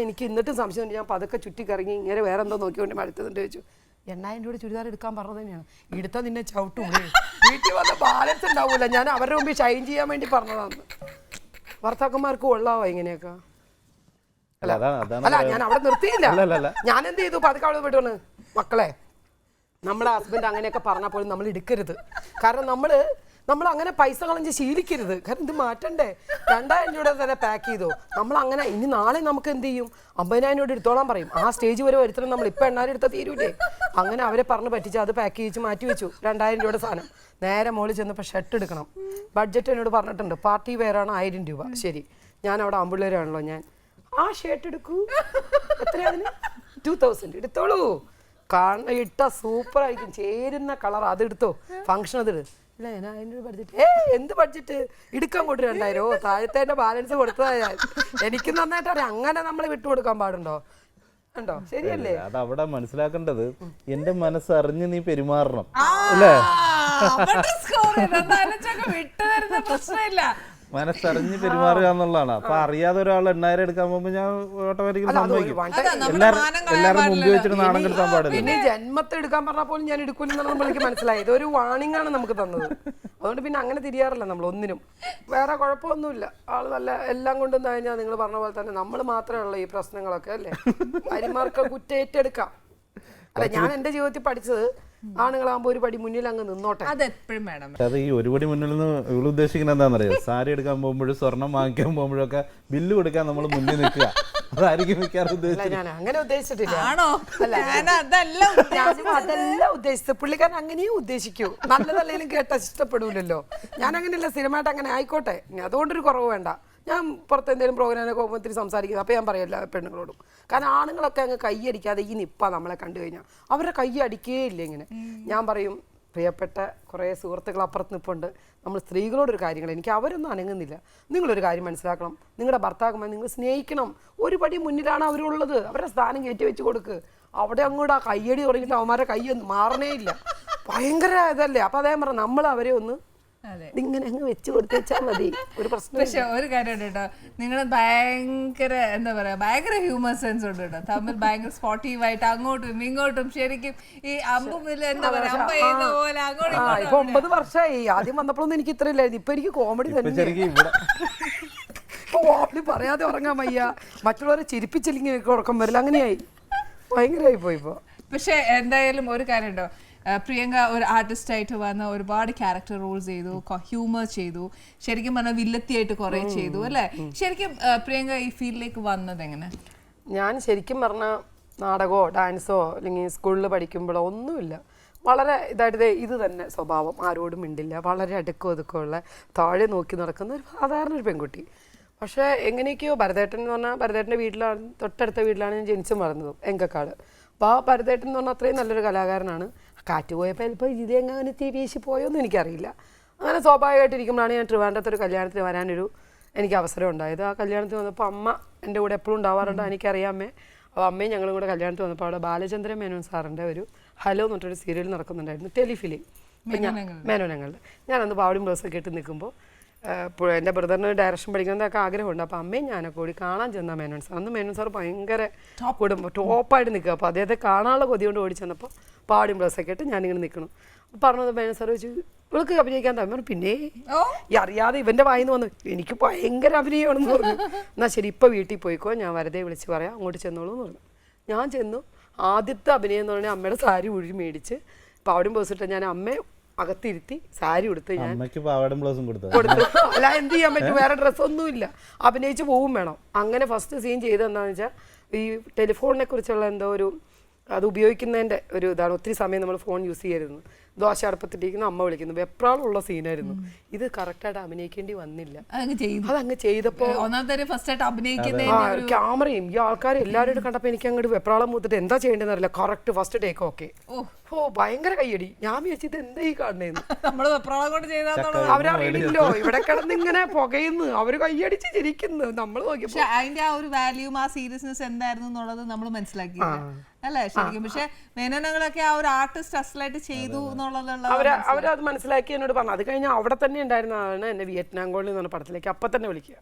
C: എനിക്ക് എന്നിട്ടും സംശയമുണ്ട്. ഞാൻ പതുക്കെ ചുറ്റിക്കറങ്ങി ഇങ്ങനെ വേറെ എന്തോ നോക്കിക്കൊണ്ട് അടുത്തതുണ്ട് ചോദിച്ചു. 8000 രൂപയുടെ ചുരിദാർ എടുക്കാൻ പറഞ്ഞത് തന്നെയാണ്. എടുത്താൽ നിന്നെ ചവിട്ടും, വീട്ടിൽ വന്ന ബാലൻസ് ഉണ്ടാവില്ല. ഞാൻ അവരുടെ മുമ്പിൽ ഷൈൻ ചെയ്യാൻ വേണ്ടി പറഞ്ഞതാണ്. ഭർത്താക്കന്മാർക്ക് കൊള്ളാവോ ഇങ്ങനെയൊക്കെ? അല്ല ഞാൻ അവിടെ നിർത്തിയില്ല. ഞാൻ എന്ത് ചെയ്തു, പതുക്കെ അവിടെ വിട്ടോണ്. മക്കളെ, നമ്മുടെ ഹസ്ബൻഡ് അങ്ങനെയൊക്കെ പറഞ്ഞാൽ പോലും നമ്മൾ എടുക്കരുത്. കാരണം നമ്മൾ അങ്ങനെ പൈസ കളഞ്ഞ് ശീലിക്കരുത്. കാരണം ഇത് മാറ്റണ്ടേ. 2000 രൂപയുടെ തന്നെ പാക്ക് ചെയ്തോ. നമ്മൾ അങ്ങനെ ഇനി നാളെ നമുക്ക് എന്ത് ചെയ്യും, 50,000 രൂപ എടുത്തോളാൻ പറയും. ആ സ്റ്റേജ് വരെ വരുത്തണം നമ്മൾ. ഇപ്പം 8000 എടുത്താൽ തീരൂലേ. അങ്ങനെ അവരെ പറഞ്ഞ് പറ്റിച്ച് അത് പാക്ക് ചെയ്ത് മാറ്റി വെച്ചു 2000 രൂപയുടെ സാധനം. നേരെ മോളിൽ ചെന്നപ്പോൾ ഷർട്ട് എടുക്കണം. ബഡ്ജറ്റ് എന്നോട് പറഞ്ഞിട്ടുണ്ട്, പാർട്ടി വെയറാണ് 1000 രൂപ. ശരി, ഞാൻ അവിടെ ആമ്പിള്ളേരാണല്ലോ, ഞാൻ ആ ഷർട്ട് എടുക്കൂ, എത്രയാ അതിന്? 2000 എടുത്തോളൂ, കാണ ഇട്ട സൂപ്പർ ആയിരിക്കും, ചേരുന്ന കളർ, അതെടുത്തോ, ഫംഗ്ഷൻ അതിട്. ഇല്ല, ഞാൻ അതിൻ്റെ ബഡ്ജറ്റ് എന്ത് ബഡ്ജറ്റ് എടുക്കാൻ കൊണ്ട് 2000 താഴത്തെ ബാലൻസ് കൊടുത്തതാ ഞാൻ. എനിക്ക് നന്നായിട്ട് അറിയാം, അങ്ങനെ നമ്മൾ വിട്ടുകൊടുക്കാൻ പാടുണ്ടോ? ഉണ്ടോ? ശരിയല്ലേ?
B: അത് അവിടെ മനസ്സിലാക്കേണ്ടത് എന്റെ മനസ്സറിഞ്ഞ് നീ പെരുമാറണം അല്ലേ?
A: പ്രശ്നമില്ല.
B: മനസ്സറിഞ്ഞ് പെരുമാറുക എന്നുള്ളതാണ്. അപ്പൊ അറിയാതെ ഒരാൾ 8000 എടുക്കാൻ പോകുമ്പോ ഞാൻ ഓട്ടോമാറ്റിക്കലി സമ്മതിക്കും. എല്ലാവരും മുമ്പ് വെച്ചിട്ട് നാണം കെടുത്താൻ പാടില്ല.
C: പിന്നെ ജന്മത്തെ എടുക്കാൻ പറഞ്ഞാൽ പോലും ഞാൻ എടുക്കൂലെന്നാണ് നമ്മൾക്ക് മനസ്സിലായത്. ഇതൊരു വാണിംഗ് ആണ് നമുക്ക് തന്നത്. അതുകൊണ്ട് പിന്നെ അങ്ങനെ തിരിയാറില്ല നമ്മൾ ഒന്നിനും. വേറെ കുഴപ്പമൊന്നുമില്ല, ആള് നല്ല എല്ലാം കൊണ്ടും കഴിഞ്ഞാൽ നിങ്ങൾ പറഞ്ഞ പോലെ തന്നെ നമ്മൾ മാത്രമേ ഉള്ളൂ ഈ പ്രശ്നങ്ങളൊക്കെ അല്ലേ. ഭാര്യമാർക്ക് കുറ്റേറ്റെടുക്കാം. അല്ല, ഞാൻ എന്റെ ജീവിതത്തിൽ പഠിച്ചത് ആണുങ്ങളാകുമ്പോ ഒരു പടി മുന്നിൽ അങ്ങ് നിന്നോട്ടെ.
A: അതെപ്പോഴും വേണം.
B: അത് ഈ ഒരു പടി മുന്നിൽ നിന്ന് ഇവള് ഉദ്ദേശിക്കുന്നത് എന്താണെന്നറിയാം? സാരി എടുക്കാൻ പോകുമ്പോഴും സ്വർണം വാങ്ങിക്കാൻ പോകുമ്പോഴൊക്കെ ബില്ല് കൊടുക്കാൻ നമ്മൾ മുന്നിൽ നിൽക്കുക. അതായിരിക്കും മിക്കാറും ഉദ്ദേശിച്ചത്.
C: ഞാൻ അങ്ങനെ ഉദ്ദേശിച്ചിട്ടില്ല.
A: ആണോ?
C: അതല്ല ഉദ്ദേശിച്ചത്. പുള്ളിക്കാരൻ അങ്ങനെയും ഉദ്ദേശിക്കൂ. നല്ലതല്ലെങ്കിലും കേട്ടാ ഇഷ്ടപ്പെടൂലല്ലോ. ഞാൻ അങ്ങനെയല്ല, സ്ഥിരമായിട്ട് അങ്ങനെ ആയിക്കോട്ടെ, അതുകൊണ്ടൊരു കുറവ് വേണ്ട. ഞാൻ പുറത്ത് എന്തെങ്കിലും പ്രോഗ്രാമിനൊക്കെ പോകുമ്പോൾ ഇത്തിരി സംസാരിക്കുന്നത്, അപ്പോൾ ഞാൻ പറയല്ല പെണ്ണുങ്ങളോടും. കാരണം ആണുങ്ങളൊക്കെ അങ്ങ് കൈയടിക്കാതെ ഈ നിപ്പ നമ്മളെ കണ്ടു കഴിഞ്ഞാൽ അവരുടെ കൈ അടിക്കേ ഇല്ല ഇങ്ങനെ. ഞാൻ പറയും, പ്രിയപ്പെട്ട കുറേ സുഹൃത്തുക്കൾ അപ്പുറത്ത് നിൽപ്പുണ്ട്, നമ്മൾ സ്ത്രീകളോടൊരു കാര്യങ്ങൾ, എനിക്ക് അവരൊന്നും അനങ്ങുന്നില്ല. നിങ്ങളൊരു കാര്യം മനസ്സിലാക്കണം, നിങ്ങളുടെ ഭർത്താക്കന്മാരെ നിങ്ങൾ സ്നേഹിക്കണം. ഒരു പടി മുന്നിലാണ് അവരുള്ളത്, അവരുടെ സ്ഥാനം കയറ്റി വെച്ച് കൊടുക്ക്. അവിടെ അങ്ങോട്ട് ആ കയ്യടി തുടങ്ങിയിട്ട് അവന്മാരുടെ കൈ മാറണേ ഇല്ല, ഭയങ്കര ഇതല്ലേ. അപ്പം അതേ പറഞ്ഞ നമ്മൾ അവരെ ഒന്ന് ഇങ്ങനെ അങ്ങ് വെച്ച് കൊടുത്തേച്ചാൽ മതി, ഒരു പ്രശ്നം.
A: പക്ഷെ ഒരു കാര്യം കേട്ടോ, നിങ്ങൾ ഭയങ്കര എന്താ പറയാ, ഭയങ്കര ഹ്യൂമർ സെൻസ് ഉണ്ട് കേട്ടോ. തമ്മിൽ ഭയങ്കര സ്പോർട്ടീവായിട്ട് അങ്ങോട്ടും ഇങ്ങോട്ടും ശരിക്കും ഈ അമ്പുമില്ല എന്താ പറയാ, അമ്പ ചെയ്യുന്ന പോലെ അങ്ങോട്ടും
C: ഇപ്പൊ 9 വർഷമായി. ആദ്യം വന്നപ്പോഴൊന്നും എനിക്ക് ഇത്ര ഇല്ലായിരുന്നു. ഇപ്പൊ എനിക്ക് കോമഡി തന്നെ. കോമഡി പറയാതെ ഉറങ്ങാൻ വയ്യ, മറ്റുള്ളവരെ ചിരിപ്പിച്ചില്ലെങ്കിൽ ഉറക്കം വരില്ല, അങ്ങനെയായി, ഭയങ്കരമായി പോയി ഇപ്പൊ.
A: പക്ഷെ എന്തായാലും ഒരു കാര്യം ഉണ്ടോ, പ്രിയങ്ക ഒരു ആർട്ടിസ്റ്റായിട്ട് വന്ന് ഒരുപാട് ക്യാരക്ടർ റോൾസ് ചെയ്തു, ഹ്യൂമർ ചെയ്തു, ശരിക്കും പറഞ്ഞാൽ വില്ലത്തിയായിട്ട് കുറെ ചെയ്തു അല്ലേ. ശരിക്കും പ്രിയങ്ക ഈ ഫീൽഡിലേക്ക് വന്നത് എങ്ങനെ?
C: ഞാൻ ശരിക്കും പറഞ്ഞാൽ നാടകമോ ഡാൻസോ അല്ലെങ്കിൽ സ്കൂളിൽ പഠിക്കുമ്പോഴോ ഒന്നുമില്ല. വളരെ ഇതായിട്ട് ഇത് തന്നെ സ്വഭാവം, ആരോടും മിണ്ടില്ല, വളരെ അടുക്കോ ഒതുക്കമുള്ള, താഴെ നോക്കി നടക്കുന്ന ഒരു സാധാരണ ഒരു പെൺകുട്ടി. പക്ഷേ എങ്ങനെയൊക്കെയോ ഭരതേട്ടൻ എന്ന് പറഞ്ഞാൽ, ഭരതേട്ടൻ്റെ വീട്ടിലാണ്, തൊട്ടടുത്ത വീട്ടിലാണ് ഞാൻ ജനിച്ചും വളർന്നതും, എങ്കക്കാട്. അപ്പോൾ ആ ഭരതേട്ടൻ എന്ന് പറഞ്ഞാൽ അത്രയും നല്ലൊരു കലാകാരനാണ്. കാറ്റ് പോയപ്പോൾ ചിലപ്പോൾ ഇത് എങ്ങനെ വീശി പോയോന്നും എനിക്കറിയില്ല. അങ്ങനെ സ്വാഭാവികമായിട്ടിരിക്കുമ്പോഴാണ് ഞാൻ ട്രിവാൻഡ്രത്തൊരു കല്യാണത്തിന് വരാനൊരു എനിക്ക് അവസരം ഉണ്ടായത്. ആ കല്യാണത്തിന് വന്നപ്പോൾ അമ്മ എൻ്റെ കൂടെ എപ്പോഴും ഉണ്ടാവാറുണ്ട്, എനിക്കറിയാം അമ്മേ. അപ്പോൾ അമ്മയും ഞങ്ങളും കൂടെ കല്യാണത്തിന് വന്നപ്പോൾ അവിടെ ബാലചന്ദ്രൻ മേനോൻ സാറിൻ്റെ ഒരു ഹലോ എന്ന് പറഞ്ഞൊരു സീരിയൽ നടക്കുന്നുണ്ടായിരുന്നു, ടെലിഫിലിം മേനോനങ്ങളുടെ. ഞാനന്ന് പാവടിയും ബ്ലൗസൊക്കെ ഇട്ട് നിൽക്കുമ്പോൾ എൻ്റെ ബ്രദറിന് ഡയറക്ഷൻ പഠിക്കുന്നതൊക്കെ ആഗ്രഹമുണ്ട്. അപ്പോൾ അമ്മയും ഞാനൊക്കെ കൂടി കാണാൻ ചെന്ന മേനോൻ സാർ. അന്ന് മേനോൻ സാർ ഭയങ്കര ടോപ്പായിട്ട് നിൽക്കുക. അപ്പോൾ അദ്ദേഹത്തെ കാണാനുള്ള കൊതി കൊണ്ട് ഓടി ചെന്നപ്പോൾ പാവടിയും ബ്ലൗസൊക്കെ ഇട്ട് ഞാനിങ്ങനെ നിൽക്കണം. പറഞ്ഞത് മേനോൻ സാർ ചോദിച്ചു, ഇവൾക്ക് അഭിനയിക്കാൻ തന്നെ. പിന്നെ ഈ അറിയാതെ ഇവൻ്റെ വായിന്ന് വന്നു, എനിക്ക് ഭയങ്കര അഭിനയമാണെന്ന് പറഞ്ഞു. എന്നാൽ ശരി, ഇപ്പോൾ വീട്ടിൽ പോയിക്കോ, ഞാൻ വെറുതെ വിളിച്ച് പറയാം, അങ്ങോട്ട് ചെന്നോളൂ എന്ന് പറഞ്ഞു. ഞാൻ ചെന്നു. ആദ്യത്തെ അഭിനയം എന്ന് പറഞ്ഞാൽ അമ്മയുടെ സാരി ഉഴി മേടിച്ച് പാവടിയും ബ്ലൗസ് ഇട്ട് ഞാൻ അമ്മയെ അകത്തിരുത്തി സാരി കൊടുത്ത് ഞാൻ കൊടുത്തു. അല്ല, എന്ത് ചെയ്യാൻ പറ്റും, വേറെ ഡ്രസ്സൊന്നുമില്ല, അഭിനയിച്ച് പോവും വേണം. അങ്ങനെ ഫസ്റ്റ് സീൻ ചെയ്തത് എന്താണെന്ന് വെച്ചാൽ, ഈ ടെലിഫോണിനെ കുറിച്ചുള്ള എന്തോ ഒരു അത് ഉപയോഗിക്കുന്നതിൻ്റെ ഒരു ഇതാണ്. ഒത്തിരി സമയം നമ്മൾ ഫോൺ യൂസ് ചെയ്യരുത്. ദോശ അടുപ്പത്തിട്ടിരിക്കുന്ന അമ്മ വിളിക്കുന്നു, വെപ്രാളുള്ള സീനായിരുന്നു. ഇത് കറക്റ്റായിട്ട് അഭിനയിക്കേണ്ടി വന്നില്ല, അതങ്ങ് ചെയ്തപ്പോൾ ക്യാമറയും ഈ ആൾക്കാരും എല്ലാവരും കണ്ടപ്പോൾ എനിക്ക് അങ്ങോട്ട് വെപ്രാളം മൂത്തിട്ട് എന്താ ചെയ്യേണ്ടതെന്ന് അറിയില്ല. Correct first take okay. ഓ ഭയങ്കര കയ്യടി. ഞാൻ വിചാരിച്ചത് എന്താ ഈ കാണുന്നതെന്ന്. അവരറിയില്ലോ ഇവിടെ കിടന്ന് ഇങ്ങനെ പുകയുന്നു, അവര് കയ്യടിച്ച് ചിരിക്കുന്നു, നമ്മൾ നോക്കിയപ്പോൾ
A: അതിന്റെ ആ ഒരു വാല്യൂം ആ സീരിയസ്നെസ് എന്തായിരുന്നു എന്നുള്ളത് നമ്മൾ മനസ്സിലാക്കി അല്ലേ ശരിക്കും. പക്ഷെ മേനോനങ്ങളൊക്കെ ആ ഒരു ആർട്ടിസ്റ്റ് അസലായിട്ട് ചെയ്തു എന്നുള്ളതുള്ള
C: അവരത് മനസ്സിലാക്കി എന്നോട് പറഞ്ഞു. അത് കഴിഞ്ഞാൽ അവിടെ തന്നെ ഉണ്ടായിരുന്നതാണ് എന്നെ വിയറ്റ്നാം കോളനി എന്ന് പറഞ്ഞ പടത്തിലേക്ക് അപ്പം തന്നെ വിളിക്കുക.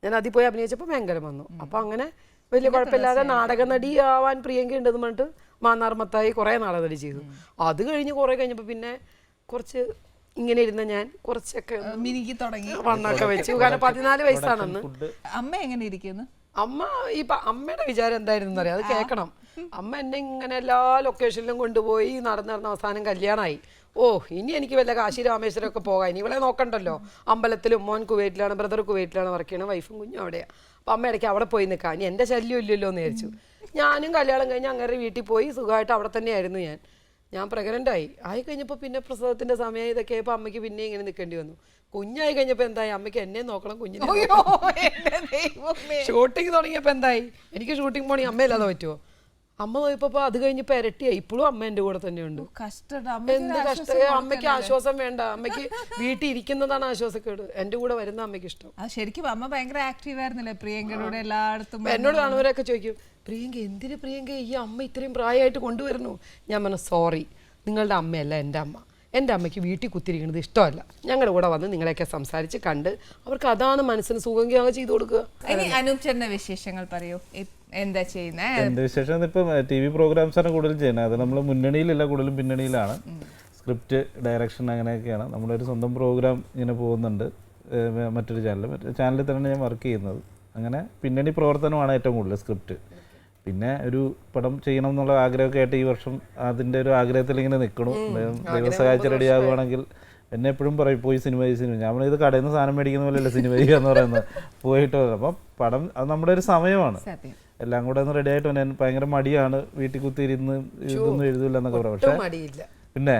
C: ഞാൻ അതിൽ പോയി അഭിനയിച്ചപ്പോൾ ഭയങ്കര വന്നു. അപ്പം അങ്ങനെ വലിയ കുഴപ്പമില്ലാതെ നാടക നടി ആവാൻ പ്രിയങ്ക ഉണ്ടെന്ന് പറഞ്ഞിട്ട് മാന്നാർമത്തായി കുറേ നാടക നടി ചെയ്തു. അത് കഴിഞ്ഞ് കുറേ കഴിഞ്ഞപ്പോൾ പിന്നെ കുറച്ച് ഇങ്ങനെ ഇരുന്ന ഞാൻ കുറച്ചൊക്കെ
A: മിനിക്ക് തുടങ്ങി,
C: വണ്ണൊക്കെ വെച്ചു. കാരണം 14 വയസ്സാണെന്ന്.
A: അമ്മ എങ്ങനെ ഇരിക്കുന്നു?
C: അമ്മ അമ്മയുടെ വിചാരം എന്തായിരുന്നു അറിയാം, അത് കേൾക്കണം. അമ്മ എന്നെ ഇങ്ങനെ എല്ലാ ലൊക്കേഷനിലും കൊണ്ടുപോയി നടന്ന് അവസാനം കല്യാണമായി. ഓ ഇനി എനിക്ക് വല്ല കാശി രാമേശ്വരം ഒക്കെ പോകാം, ഇനി ഇവളെ നോക്കണ്ടല്ലോ. അമ്പലത്തിലും മോൻ കുവൈറ്റിലാണ്, ബ്രദർ കുവൈറ്റിലാണ് വർക്ക് ചെയ്യണം, വൈഫും കുഞ്ഞും അവിടെയാണ്. അപ്പം അമ്മ ഇടയ്ക്ക് അവിടെ പോയി നിൽക്കാം, ഇനി എൻ്റെ ശല്യം ഇല്ലല്ലോ എന്ന് വിചാരിച്ചു. ഞാനും കല്യാണം കഴിഞ്ഞ് അങ്ങനെ വീട്ടിൽ പോയി സുഖമായിട്ട് അവിടെ തന്നെയായിരുന്നു ഞാൻ. ഞാൻ പ്രഗ്നൻ്റ് ആയി കഴിഞ്ഞപ്പോൾ പിന്നെ പ്രസവത്തിന്റെ സമയം ഇതൊക്കെ ആയപ്പോൾ അമ്മയ്ക്ക് പിന്നെ ഇങ്ങനെ നിൽക്കേണ്ടി വന്നു. കുഞ്ഞായി കഴിഞ്ഞപ്പോൾ എന്തായി, അമ്മയ്ക്ക് എന്നെ നോക്കണം, കുഞ്ഞിനെ ഷൂട്ടിങ് തുടങ്ങിയപ്പോൾ എന്തായി, എനിക്ക് ഷൂട്ടിങ് പോകണമെങ്കിൽ അമ്മയില്ലാതെ പറ്റുമോ? അമ്മ നോയപ്പോ അത് കഴിഞ്ഞപ്പോ ഇരട്ടിയായി. ഇപ്പോഴും അമ്മ എന്റെ കൂടെ തന്നെയുണ്ട്. എന്ത് കഷ്ടം. അമ്മയ്ക്ക് ആശ്വാസം വേണ്ട, അമ്മയ്ക്ക് വീട്ടിൽ ഇരിക്കുന്നതാണ് ആശ്വാസക്കേട്. എന്റെ കൂടെ വരുന്ന അമ്മയ്ക്ക് ഇഷ്ടം.
A: ശരിക്കും അമ്മ ഭയങ്കര ആക്റ്റീവ് ആയിരുന്നില്ലേ പ്രിയങ്കയുടെ എല്ലായിടത്തും?
C: എന്നോട് കാണുന്നവരൊക്കെ ചോദിക്കും, പ്രിയങ്ക എന്തിനു പ്രിയങ്ക ഈ അമ്മ ഇത്രയും പ്രായമായിട്ട് കൊണ്ടുവരുന്നു? ഞാൻ പറഞ്ഞു, സോറി, നിങ്ങളുടെ അമ്മയല്ല എൻ്റെ അമ്മ. എൻ്റെ അമ്മയ്ക്ക് വീട്ടിൽ കുത്തിരിക്കുന്നത് ഇഷ്ടമല്ല. ഞങ്ങളുടെ കൂടെ വന്ന് നിങ്ങളെയൊക്കെ സംസാരിച്ച് കണ്ട് അവർക്ക് അതാണ് മനസ്സിന് സുഖം ചെയ്തു കൊടുക്കുക.
A: ഇനി അനൂപ് ചേട്ടന്റെ വിശേഷങ്ങൾ പറയൂ, എന്താ ചെയ്യുന്നത്?
B: എന്റെ വിശേഷം ഇപ്പം TV പ്രോഗ്രാംസാണ് കൂടുതലും ചെയ്യുന്നത്. അത് നമ്മൾ മുന്നണിയിലല്ല, കൂടുതലും പിന്നണിയിലാണ്. സ്ക്രിപ്റ്റ്, ഡയറക്ഷൻ അങ്ങനെയൊക്കെയാണ്. നമ്മളൊരു സ്വന്തം പ്രോഗ്രാം ഇങ്ങനെ പോകുന്നുണ്ട് മറ്റൊരു ചാനലിൽ തന്നെ ഞാൻ വർക്ക് ചെയ്യുന്നത്. അങ്ങനെ പിന്നണി പ്രവർത്തനമാണ് ഏറ്റവും കൂടുതൽ സ്ക്രിപ്റ്റ്. പിന്നെ ഒരു പടം ചെയ്യണം എന്നുള്ള ആഗ്രഹമൊക്കെ ആയിട്ട് ഈ വർഷം അതിൻ്റെ ഒരു ആഗ്രഹത്തിൽ ഇങ്ങനെ നിൽക്കണം. ദൈവം സഹായിച്ച് റെഡി ആകുവാണെങ്കിൽ എന്നെ എപ്പോഴും പറയും, പോയി സിനിമ ഞാൻ ഇത് കടയിൽ നിന്ന് സാധനം മേടിക്കുന്ന പോലെയല്ല സിനിമ ചെയ്യുക എന്ന് പറയുന്നത്. പോയിട്ട് അപ്പം പടം അത് നമ്മുടെ ഒരു സമയമാണ്. എല്ലാം കൂടെ ഒന്ന് റെഡി ആയിട്ട് ഞാൻ ഭയങ്കര മടിയാണ്, വീട്ടിൽ കുത്തിയിരുന്ന് ഇതൊന്നും എഴുതില്ല എന്നൊക്കെ പറയാം. പക്ഷേ പിന്നെ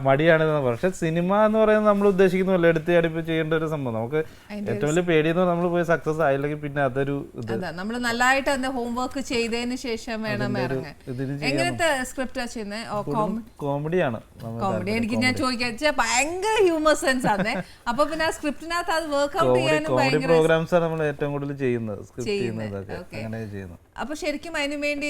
B: മടിയാണ്. പക്ഷെ സിനിമ എന്ന് പറയുന്നത് നമ്മൾ ഉദ്ദേശിക്കുന്ന പോലെ എടുത്ത് അടിപ്പ് ചെയ്യേണ്ട ഒരു സംഭവം. നമുക്ക് ഏറ്റവും വലിയ പേടിയെന്ന് നമ്മൾ പോയി സക്സസ് ആയില്ലെങ്കിൽ പിന്നെ അതൊരു
A: നമ്മൾ നല്ലതായിട്ട് അതിന്റെ ഹോംവർക്ക് ചെയ്തതിന് ശേഷം വേണം ഇറങ്ങാൻ. എങ്ങനത്തെ സ്ക്രിപ്റ്റ് ചെയ്യുന്നത്?
B: കോമഡിയാണ്.
A: കോമഡി എനിക്ക് ഞാൻ ചോദിക്കാൻ ഭയങ്കര ഹ്യൂമർ സെൻസ് ആണ്. അപ്പൊ പിന്നെ ആ സ്ക്രിപ്റ്റിനകത്ത് അത് വർക്ക്ഔട്ട് ചെയ്യാനും
B: കോമഡി പ്രോഗ്രാംസ് ആണ് നമ്മൾ ഏറ്റവും കൂടുതൽ ചെയ്യുന്നത്. സ്ക്രിപ്റ്റ് ചെയ്യുന്നതൊക്കെ അങ്ങനെ ചെയ്യുന്നത്.
A: അപ്പൊ ശരിക്കും അതിനു വേണ്ടി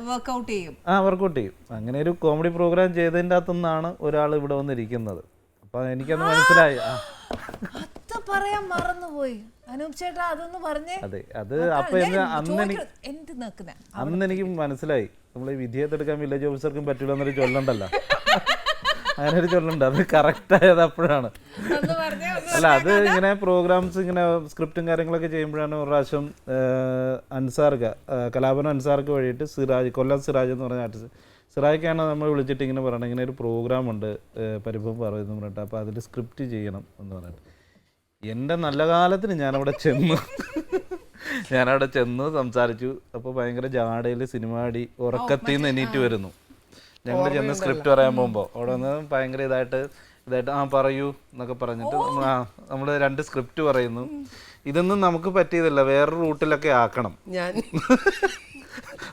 A: വർക്ക്ഔട്ട് ചെയ്യും.
B: വർക്ക്ഔട്ട് ചെയ്യും. അങ്ങനെ ഒരു കോമഡി പ്രോഗ്രാം ചെയ്തതിൻ്റെ അകത്തുനിന്നാണ് ഒരാൾ ഇവിടെ വന്നിരിക്കുന്നത്. അപ്പൊ എനിക്കത് മനസ്സിലായി.
A: അത് പറയാൻ മറന്നുപോയി അനൂപ് ചേട്ടാ, അതൊന്ന് പറഞ്ഞേ.
B: അതെ, അത് അപ്പൊ അന്ന് എനിക്ക് മനസ്സിലായി, നമ്മളെ വിധിയെടുക്കാൻ വില്ലേജ് ഓഫീസർക്കും പറ്റൂല എന്നൊരു ചൊല്ലുണ്ടല്ലോ. അങ്ങനെ ഒരു ചൊല്ലുണ്ട്, അത് കറക്റ്റ് ആയത് അപ്പോഴാണ്. അല്ല, അത് ഇങ്ങനെ പ്രോഗ്രാംസ് ഇങ്ങനെ സ്ക്രിപ്റ്റും കാര്യങ്ങളൊക്കെ ചെയ്യുമ്പോഴാണ് ഒരു പ്രാവശ്യം അൻസാർക്ക്, കലാഭവൻ അൻസാർക്ക് വഴിയിട്ട് സിറാജ്, കൊല്ലം സിറാജ് എന്ന് പറഞ്ഞ ആർട്ടിസ്റ്റ്, സിറാജൊക്കെയാണ് നമ്മൾ വിളിച്ചിട്ട് ഇങ്ങനെ പറയണം, ഇങ്ങനെ ഒരു പ്രോഗ്രാം ഉണ്ട് പരിഭവം പറയുന്നു പറഞ്ഞിട്ട്, അപ്പോൾ അതിൽ സ്ക്രിപ്റ്റ് ചെയ്യണം എന്ന് പറഞ്ഞിട്ട്. എൻ്റെ നല്ല കാലത്തിന് ഞാനവിടെ ചെന്ന് സംസാരിച്ചു. അപ്പോൾ ഭയങ്കര ജാടയിൽ സിനിമാടി ഉറക്കത്തിൽ നിന്ന് എണീറ്റ് വരുന്നു. ഞങ്ങൾ ചെന്ന് സ്ക്രിപ്റ്റ് പറയാൻ പോകുമ്പോൾ അവിടെ നിന്ന് ഭയങ്കര ഇതായിട്ട് പറയൂ എന്നൊക്കെ പറഞ്ഞിട്ട് നമ്മൾ 2 സ്ക്രിപ്റ്റ് പറയുന്നു. ഇതൊന്നും നമുക്ക് പറ്റിയതല്ല, വേറൊരു റൂട്ടിലൊക്കെ ആക്കണം.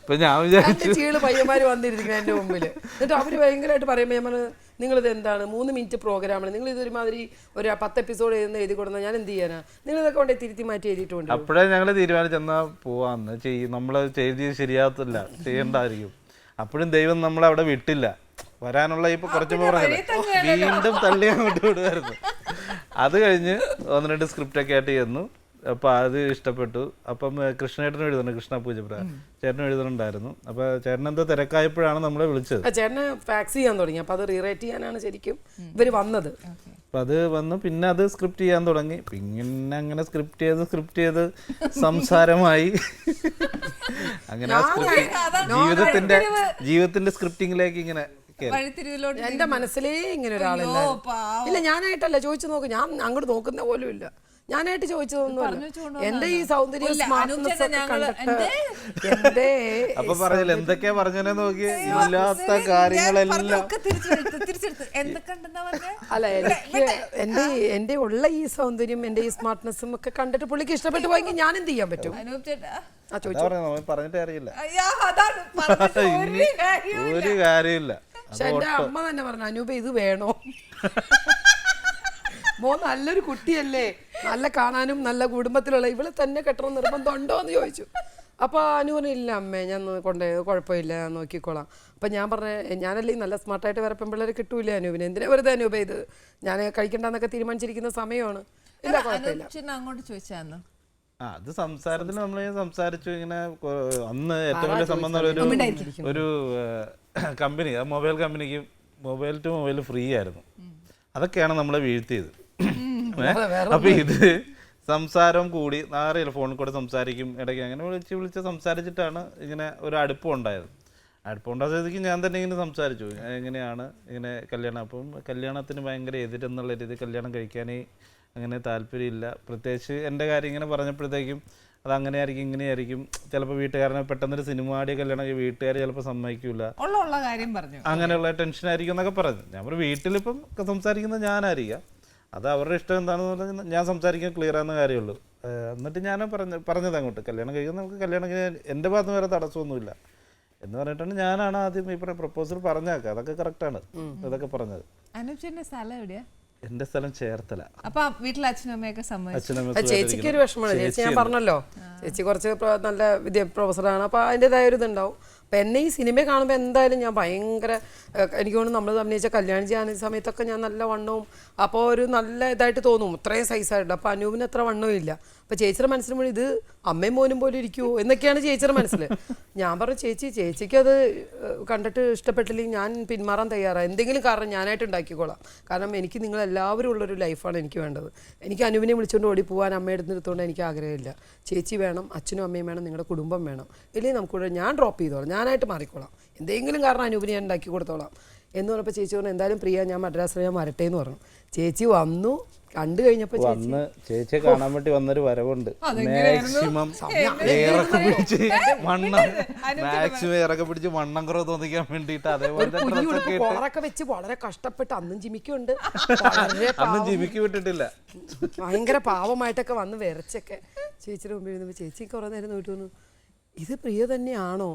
B: അപ്പൊ ഞാൻ വിചാരിച്ചു
C: പയ്യന്മാര് വന്നിരിക്കുന്നത് എൻ്റെ മുമ്പിൽ. എന്നിട്ട് അവര് ഭയങ്കരമായിട്ട് പറയുമ്പോൾ നിങ്ങളിത് എന്താണ് 3 മിനിറ്റ് പ്രോഗ്രാമാണ്, നിങ്ങൾ ഇതൊരുമാതിരി ഒരു 10 എപ്പിസോഡ് എഴുതി കൊടുത്താൽ ഞാൻ എന്ത് ചെയ്യാനാ? നിങ്ങൾ ഇതൊക്കെ കൊണ്ടേ തിരുത്തി മാറ്റി എഴുതിയിട്ടുണ്ട്.
B: അപ്പോഴേ ഞങ്ങൾ തീരുമാനിച്ചെന്നാ പോവാന്ന് നമ്മള് ചെയ്ത് ശരിയാകത്തില്ല, ചെയ്യണ്ടായിരിക്കും. അപ്പോഴും ദൈവം നമ്മളവിടെ വിട്ടില്ല. വരാനുള്ള ഇപ്പൊ കുറച്ച് വീണ്ടും തള്ളി അങ്ങോട്ട് വിടുമായിരുന്നു. അത് കഴിഞ്ഞ് 1-2 സ്ക്രിപ്റ്റ് ഒക്കെ ആയിട്ട് ചെന്നു. അപ്പൊ അത് ഇഷ്ടപ്പെട്ടു. അപ്പം കൃഷ്ണേട്ടനും എഴുതുന്നുണ്ട്, കൃഷ്ണ പൂജപ്ര ചേട്ടനും എഴുതുന്നുണ്ടായിരുന്നു. അപ്പൊ ചേട്ടൻ എന്തോ തിരക്കായപ്പോഴാണ് നമ്മളെ വിളിച്ചത്.
C: ചേട്ടന് ഫാക്സ് ചെയ്യാൻ തുടങ്ങി. അപ്പൊ അത് റീറൈറ്റ് ചെയ്യാനാണ് ശരിക്കും ഇവര് വന്നത്.
B: അപ്പൊ അത് വന്നു, പിന്നെ അത് സ്ക്രിപ്റ്റ് ചെയ്യാൻ തുടങ്ങി. പിന്നെ അങ്ങനെ സ്ക്രിപ്റ്റ് ചെയ്ത് സംസാരമായി. അങ്ങനെ ജീവിതത്തിന്റെ സ്ക്രിപ്റ്റിംഗിലേക്ക് ഇങ്ങനെ
C: എന്റെ മനസ്സിലേ ഇങ്ങനെ ഒരാളല്ല. ഇല്ല, ഞാനായിട്ടല്ല ചോദിച്ചു നോക്ക്, ഞാൻ അങ്ങോട്ട് നോക്കുന്ന പോലും ഇല്ല. ഞാനായിട്ട് ചോദിച്ചതൊന്നുമല്ല. എന്റെ ഈ സൗന്ദര്യം
B: അപ്പൊ പറഞ്ഞില്ല എന്തൊക്കെയാ പറഞ്ഞെ നോക്കി, ഇല്ലാത്ത കാര്യങ്ങളെല്ലാം.
C: അല്ല, എനിക്ക് എന്റെ ഉള്ള ഈ സൗന്ദര്യം, എന്റെ ഈ സ്മാർട്ട്നെസ്സും ഒക്കെ കണ്ടിട്ട് പുള്ളിക്ക് ഇഷ്ടപ്പെട്ടു പോയെങ്കിൽ ഞാൻ എന്ത് ചെയ്യാൻ പറ്റും?
B: പറഞ്ഞിട്ട് അറിയില്ല, ഒരു കാര്യമില്ല.
C: പക്ഷെ എന്റെ അമ്മ തന്നെ പറഞ്ഞു, അനൂപ ഇത് വേണോ? നല്ലൊരു കുട്ടിയല്ലേ, നല്ല കാണാനും നല്ല കുടുംബത്തിലുള്ള ഇവളെ തന്നെ കെട്ടണം നിർബന്ധം ഉണ്ടോ എന്ന് ചോദിച്ചു. അപ്പോൾ അനുവിന് ഇല്ല അമ്മേ, ഞാൻ കുഴപ്പമില്ല, ഞാൻ നോക്കിക്കോളാം. അപ്പം ഞാൻ ഞാനല്ലേ നല്ല സ്മാർട്ടായിട്ട് വേറെ പെൺപിള്ളേരെ കിട്ടൂല അനൂപിന്, എന്തിനാ വെറുതെ അനൂപ ഇത് ഞാൻ കഴിക്കണ്ടെന്നൊക്കെ തീരുമാനിച്ചിരിക്കുന്ന സമയമാണ്. എന്താ കുഴപ്പമില്ല
A: അങ്ങോട്ട് ചോദിച്ചാന്ന്.
B: അത് സംസാരത്തിൽ നമ്മൾ സംസാരിച്ചു. ഇങ്ങനെ അന്ന് ഏറ്റവും വലിയ സംബന്ധം ഒരു കമ്പനി, ആ മൊബൈൽ കമ്പനിക്ക് മൊബൈൽ ടു മൊബൈൽ ഫ്രീ ആയിരുന്നു. അതൊക്കെയാണ് നമ്മളെ വീഴ്ത്തിയത്. അപ്പൊ ഇത് സംസാരം കൂടി അറിയില്ല, ഫോണിൽ കൂടെ സംസാരിക്കും ഇടയ്ക്ക്. അങ്ങനെ വിളിച്ച് സംസാരിച്ചിട്ടാണ് ഇങ്ങനെ ഒരു അടുപ്പമുണ്ടായത്. അടുപ്പമുണ്ടായതിലേക്ക് ഞാൻ തന്നെ ഇങ്ങനെ സംസാരിച്ചു, എങ്ങനെയാണ് ഇങ്ങനെ കല്യാണം. അപ്പം കല്യാണത്തിന് ഭയങ്കര എതിരെന്നുള്ള രീതി, കല്യാണം കഴിക്കാനേ അങ്ങനെ താല്പര്യമില്ല. പ്രത്യേകിച്ച് എൻ്റെ കാര്യം ഇങ്ങനെ പറഞ്ഞപ്പോഴത്തേക്കും അത് അങ്ങനെയായിരിക്കും ഇങ്ങനെയായിരിക്കും, ചിലപ്പോൾ വീട്ടുകാരനെ പെട്ടെന്നൊരു സിനിമാടിയ കല്യാണം വീട്ടുകാർ ചിലപ്പോൾ സമ്മതിക്കില്ല,
A: ഉള്ള കാര്യം പറഞ്ഞു,
B: അങ്ങനെയുള്ള ടെൻഷനായിരിക്കും എന്നൊക്കെ പറഞ്ഞു. ഞാൻ പറഞ്ഞു വീട്ടിലിപ്പം സംസാരിക്കുന്നത് ഞാനായിരിക്കാം, അത് അവരുടെ ഇഷ്ടം എന്താണെന്ന് പറഞ്ഞാൽ ഞാൻ സംസാരിക്കാൻ ക്ലിയർ ആകുന്ന കാര്യമുള്ളൂ. എന്നിട്ട് ഞാൻ പറഞ്ഞത് അങ്ങോട്ട് കല്യാണം കഴിക്കുന്ന നമുക്ക് കല്യാണം കഴിയാൻ എൻ്റെ ഭാഗത്ത് വേറെ തടസ്സമൊന്നുമില്ല എന്ന് പറഞ്ഞിട്ടാണ് ഞാനാണ് ആദ്യം ഈ പ്രപ്പോസൽ പറഞ്ഞേക്കാം. അതൊക്കെ കറക്റ്റാണ് ഇതൊക്കെ പറഞ്ഞത്.
A: അനുജന്റെ സ്ഥലം എവിടെയാ?
B: എൻ്റെ സ്ഥലം ചേർത്തല.
A: അപ്പൊ വീട്ടിൽ അച്ഛനും അമ്മയൊക്കെ സമ്മതിച്ചു?
C: ചേച്ചിക്ക് ഒരു വിഷമമാണ്. ചേച്ചി ഞാൻ പറഞ്ഞല്ലോ, ചേച്ചി കുറച്ച് നല്ല പ്രൊഫസറാണ്, അപ്പോൾ അതിൻ്റെതായ ഒരു ഇതുണ്ടാവും. അപ്പം എന്നെ ഈ സിനിമ കാണുമ്പോൾ എന്തായാലും ഞാൻ ഭയങ്കര, എനിക്ക് തോന്നുന്നു നമ്മൾ അഭിനയിച്ച കല്യാണം ചെയ്യാൻ സമയത്തൊക്കെ ഞാൻ നല്ല വണ്ണവും, അപ്പോൾ ഒരു നല്ല ഇതായിട്ട് തോന്നും, ഇത്രയും സൈസായിട്ട്. അപ്പോൾ അനൂപിന് അത്ര വണ്ണവും ഇല്ല. അപ്പോൾ ചേച്ചിയുടെ മനസ്സിൽ മുഴുവൻ ഇത് അമ്മയും മോനും പോലെ ഇരിക്കുമോ എന്നൊക്കെയാണ് ചേച്ചിയുടെ മനസ്സിൽ. ഞാൻ പറഞ്ഞു ചേച്ചിക്കത് കണ്ടിട്ട് ഇഷ്ടപ്പെട്ടില്ലെങ്കിൽ ഞാൻ പിന്മാറാൻ തയ്യാറാണ്, എന്തെങ്കിലും കാരണം ഞാനായിട്ട് ഉണ്ടാക്കിക്കോളാം. കാരണം എനിക്ക് നിങ്ങളെല്ലാവരും ഉള്ളൊരു ലൈഫാണ് എനിക്ക് വേണ്ടത്. എനിക്ക് അനൂപിനെ വിളിച്ചുകൊണ്ട് ഓടി പോകാൻ അമ്മയുടെ അടുത്തോണ്ട് എനിക്ക് ആഗ്രഹമില്ല. ചേച്ചി വേണം, അച്ഛനും അമ്മയും വേണം, നിങ്ങളുടെ കുടുംബം വേണം, ഇല്ലെങ്കിൽ നമുക്കിവിടെ ഞാൻ ഡ്രോപ്പ് ചെയ്തോളാം, ഞാനായിട്ട് മാറിക്കോളാം, എന്തെങ്കിലും കാരണം അനൂപിനെ ഞാൻ ഉണ്ടാക്കി കൊടുത്തോളാം എന്ന് പറഞ്ഞപ്പോൾ ചേച്ചി പറഞ്ഞു എന്തായാലും പ്രിയ ഞാൻ മദ്രാസിൽ ഞാൻ വരട്ടെ എന്ന് പറഞ്ഞു. ചേച്ചി വന്നു, കണ്ടു കഴിഞ്ഞപ്പോൾ
B: ചേച്ചിയെ കാണാൻ വേണ്ടി വന്നൊരു വരവുണ്ട്. മാക്സിമം ഏറൊക്കെ പിടിച്ച് വണ്ണം കുറവ് തോന്നിക്കാൻ വേണ്ടിട്ട് അതേപോലെ
C: കൊളറൊക്കെ വെച്ച് വളരെ കഷ്ടപ്പെട്ട് അന്നും ജിമിക്കുണ്ട്,
B: അന്നും ജിമിക്ക് വിട്ടിട്ടില്ല,
C: ഭയങ്കര പാവമായിട്ടൊക്കെ വന്ന് വിരച്ചൊക്കെ ചേച്ചിയുടെ മുമ്പിൽ ഇരുന്നപ്പോൾ ചേച്ചി കുറെ നേരം നോക്കി തോന്നുന്നു ഇത് പ്രിയ തന്നെയാണോ?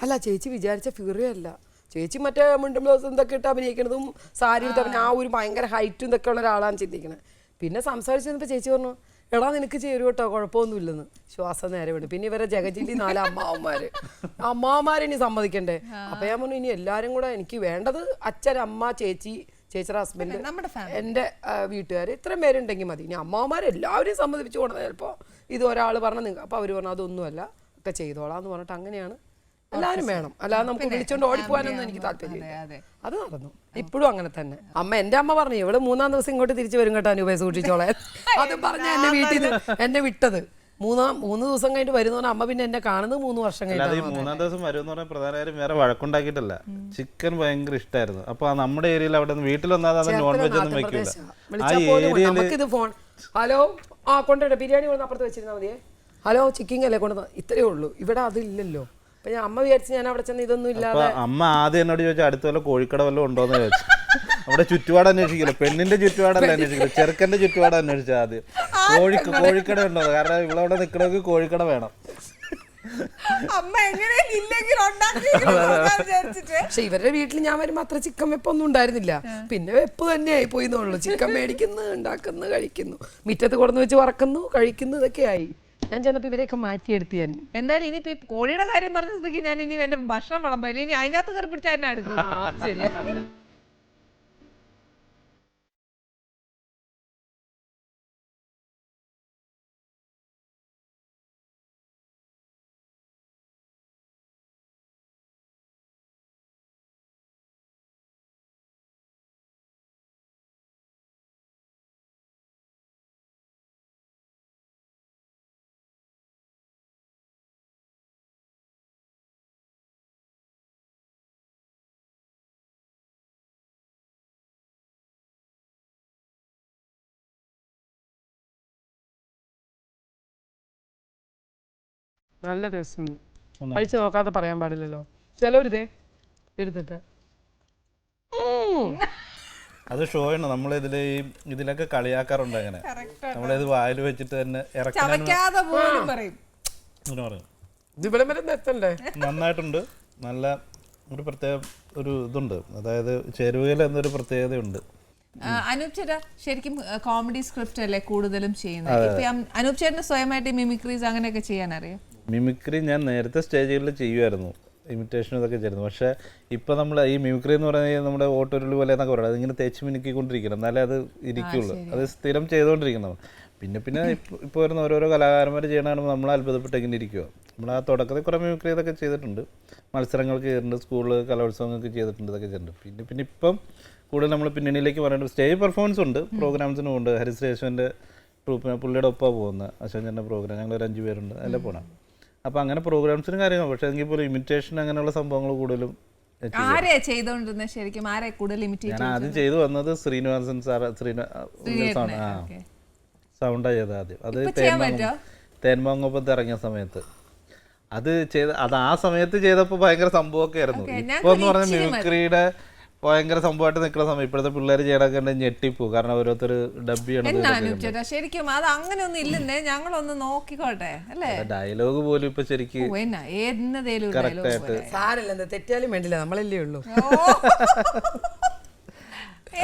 C: അല്ല ചേച്ചി വിചാരിച്ച ഫിഗറേ അല്ല. ചേച്ചി മറ്റേ മുണ്ടും ബ്ലൗസും ഇതൊക്കെ ഇട്ട് അഭിനയിക്കുന്നതും സാരി എടുത്ത് ആ ഒരു ഭയങ്കര ഹൈറ്റും ഇതൊക്കെ ഉള്ള ഒരാളാണ് ചിന്തിക്കുന്നത്. പിന്നെ സംസാരിച്ചു വന്നപ്പോൾ ചേച്ചി പറഞ്ഞു എടാ നിനക്ക് ചേരും കേട്ടോ, കുഴപ്പമൊന്നുമില്ലെന്ന്. ശ്വാസം നേരെ വിടും. പിന്നെ ഇവരെ ജഗജില്ലി 4 അമ്മാവന്മാരിനി സമ്മതിക്കണ്ടേ. അപ്പൊ ഞാൻ പറഞ്ഞു ഇനി എല്ലാരും കൂടെ എനിക്ക് വേണ്ടത് അച്ഛൻ, അമ്മ, ചേച്ചിയുടെ ഹസ്ബൻഡ്, എൻ്റെ വീട്ടുകാർ, ഇത്രയും പേരുണ്ടെങ്കിൽ മതി. ഇനി അമ്മാവന്മാരെല്ലാവരെയും സമ്മതിപ്പിച്ചു കൊടുത്തത് ചിലപ്പോൾ ഇത് ഒരാൾ പറഞ്ഞു, അപ്പോൾ അവർ പറഞ്ഞു അതൊന്നുമല്ല ഒക്കെ ചെയ്തോളാം എന്ന് പറഞ്ഞിട്ട് അങ്ങനെയാണ് എല്ലാവരും വേണം. അല്ലാതെ നമുക്ക് വിളിച്ചോണ്ട് ഓടിപ്പോവാനൊന്നും എനിക്ക് താല്പര്യമില്ല. അത് നടന്നു. ഇപ്പോഴും അങ്ങനെ തന്നെ. എൻ്റെ അമ്മ പറഞ്ഞു ഇവള് 3-ാം ദിവസം ഇങ്ങോട്ട് തിരിച്ചു വരും കേട്ടോ അനൂപയെ സൂക്ഷിച്ചോളെ. അത് പറഞ്ഞ എന്നെ വീട്ടിൽ നിന്ന് എന്നെ വിട്ടത്. 3 ദിവസം കഴിഞ്ഞിട്ട് വരുന്ന അമ്മ പിന്നെ എന്നെ കാണുന്നത് 3 വർഷം കഴിഞ്ഞിട്ട്.
B: 3-ാം ദിവസം വരുമെന്ന് പറഞ്ഞാൽ പ്രധാന കാര്യം വേറെ വഴക്കുണ്ടാക്കിയിട്ടല്ല, ചിക്കൻ ഭയങ്കര ഇഷ്ടമായിരുന്നു. അപ്പൊ നമ്മുടെ ഏരിയയിൽ അവിടെ വീട്ടിൽ വന്നാൽ നോൺ വെജ് ഒന്നും വെക്കില്ല.
C: നമുക്കിത് ഫോൺ ഹലോ കൊണ്ടുവരട്ടെ ബിരിയാണി കൊണ്ട് അപ്പുറത്ത് വെച്ചിരുന്നാൽ മതിയേ, ഹലോ ചിക്കിങ് അല്ലേ കൊണ്ടുവന്ന, ഇത്രയേ ഉള്ളൂ. ഇവിടെ അതില്ലല്ലോ. അപ്പൊ ഞാൻ അമ്മ വിചാരിച്ചു ഞാൻ അവിടെ ചെന്ന് ഇതൊന്നും ഇല്ലാതെ.
B: അമ്മ ആദ്യം എന്നോട് ചോദിച്ചാൽ അടുത്ത വല്ല കോഴിക്കട വല്ലതും ഉണ്ടോന്ന് ചോദിച്ചു. അവിടെ ചുറ്റുപാട് അന്വേഷിക്കില്ല, പെണ്ണിന്റെ ചുറ്റുപാടല്ല അന്വേഷിക്കില്ല, ചെറുക്കന്റെ ചുറ്റുപാട് അന്വേഷിച്ചു ആദ്യം. കോഴിക്കട ഉണ്ടോ, കാരണം ഇവിടെ നിൽക്കണമെങ്കിൽ കോഴിക്കട വേണം.
C: പക്ഷെ ഇവരുടെ വീട്ടിൽ ഞാൻ വരുമ്പോ അത്ര ചിക്കൻ വെപ്പൊന്നും ഉണ്ടായിരുന്നില്ല. പിന്നെ വെപ്പ് തന്നെ ആയി പോയിന്നുള്ളൂ. ചിക്കൻ മേടിക്കുന്നു, ഉണ്ടാക്കുന്നു, കഴിക്കുന്നു, മുറ്റത്ത് കൊടുന്ന് വെച്ച് വറക്കുന്നു, കഴിക്കുന്നു, ഇതൊക്കെ ആയി. ഞാൻ ചെന്നപ്പോ ഇവരെയൊക്കെ മാറ്റിയെടുത്ത് ഞാൻ.
A: എന്തായാലും ഇനിയിപ്പോ കോഴിയുടെ കാര്യം പറഞ്ഞിട്ടുണ്ടെങ്കിൽ ഞാൻ ഇനി എന്റെ ഭക്ഷണം വിളമ്പാൻ ഇനി അതിനകത്ത് കയറി പിടിച്ചാൽ തന്നെ എടുക്കും. ശരിയാ.
C: നല്ല രസം. കഴിച്ചു നോക്കാതെ പറയാൻ പാടില്ലല്ലോ. ചിലവരിതേ എടുത്തിട്ട്
B: അത് ഷോയാണ്. നമ്മളിതില് ഇതിലൊക്കെ കളിയാക്കാറുണ്ട്. അങ്ങനെ നമ്മളിത് വായിൽ വെച്ചിട്ട് തന്നെ നന്നായിട്ടുണ്ട്. നല്ല ഒരു പ്രത്യേക ഒരു ഇതുണ്ട്, അതായത് ചേരുവയിൽ എന്നൊരു പ്രത്യേകതയുണ്ട്.
A: അനൂപ് ചേട്ടാ ശരിക്കും കോമഡി സ്ക്രിപ്റ്റ് അല്ലേ കൂടുതലും ചെയ്യുന്നത്? അനൂപ് ചേട്ടന് സ്വയമായിട്ട് മിമിക്രീസ് അങ്ങനെയൊക്കെ ചെയ്യാൻ അറിയാം?
B: മിമിക്രി ഞാൻ നേരത്തെ സ്റ്റേജുകളിൽ ചെയ്യുമായിരുന്നു, ഇമിറ്റേഷൻ ഇതൊക്കെ ചെയ്യുന്നു. പക്ഷേ ഇപ്പോൾ നമ്മൾ ഈ മിമിക്രി എന്ന് പറഞ്ഞാൽ നമ്മുടെ ഓട്ടോരുൾ പോലെ എന്നൊക്കെ പറയുന്നത് അതിങ്ങനെ തേച്ച് മിനുക്കിക്കൊണ്ടിരിക്കണം, എന്നാലേ അത് ഇരിക്കുള്ളൂ. അത് സ്ഥിരം ചെയ്തുകൊണ്ടിരിക്കണം. പിന്നെ ഇപ്പോൾ വരുന്ന ഓരോരോ കലാകാരന്മാർ ചെയ്യണ കാണുമ്പോൾ നമ്മൾ അത്ഭുതപ്പെട്ട് ഇങ്ങനെ ഇരിക്കുക. നമ്മൾ ആ തുടക്കത്തിൽ കുറേ മിമിക്രി ഇതൊക്കെ ചെയ്തിട്ടുണ്ട്, മത്സരങ്ങൾക്ക് ചെയ്തിട്ടുണ്ട്, സ്കൂളിൽ കലോത്സവങ്ങൾക്ക് ചെയ്തിട്ടുണ്ട്, ഇതൊക്കെ ചെയ്തിട്ടുണ്ട്. പിന്നെ ഇപ്പം കൂടുതൽ നമ്മൾ പിന്നണിയിലേക്ക് പറയുന്നത് സ്റ്റേജ് പെർഫോമൻസ് ഉണ്ട്, പ്രോഗ്രാംസിനും ഉണ്ട്. ഹരിശ്രേഷ്വൻ്റെ ട്രൂപ്പിന് പുള്ളിയുടെ ഒപ്പം പോകുന്ന അശോചൻ്റെ പ്രോഗ്രാം ഞങ്ങൾ 5 പേരുണ്ട്, അതിലെ പോകണം. അപ്പോൾ അങ്ങനെ പ്രോഗ്രാംസിനും കാര്യങ്ങൾ. പക്ഷേ എങ്കിൽ പോലും ഇമിറ്റേഷൻ അങ്ങനെയുള്ള സംഭവങ്ങൾ കൂടുതലും
A: ശരിക്കും
B: ഞാൻ ആദ്യം ചെയ്തു വന്നത് ശ്രീനിവാസൻ സാർ, സൗണ്ടാ ചെയ്തത് ആദ്യം. അത് തേന്മാങ്ങൊപ്പത്ത് ഇറങ്ങിയ സമയത്ത് അത് ആ സമയത്ത് ചെയ്തപ്പോൾ ഭയങ്കര സംഭവമൊക്കെ ആയിരുന്നു. ഇപ്പൊ എന്ന് പറഞ്ഞ മിമിക്രിയുടെ ഭയങ്കര സംഭവമായിട്ട് നിൽക്കുന്ന സമയം ഇപ്പോഴത്തെ പിള്ളേർ ചെയ്യണൊക്കെ ഞെട്ടിപ്പോ. കാരണം ഓരോരുത്തർ ഡബ്
A: ചേട്ടാ ശരിക്കും അത് അങ്ങനെയൊന്നും ഇല്ലെന്നേ, ഞങ്ങളൊന്ന് നോക്കിക്കോട്ടെ അല്ലേ.
B: ഡയലോഗ് പോലും ഇപ്പൊ ശരിക്കും
A: കറക്റ്റ്
B: ആയിട്ട്
C: സാരല്ല, തെറ്റിയാലും വേണ്ടില്ല, നമ്മളല്ലേ ഉള്ളൂ.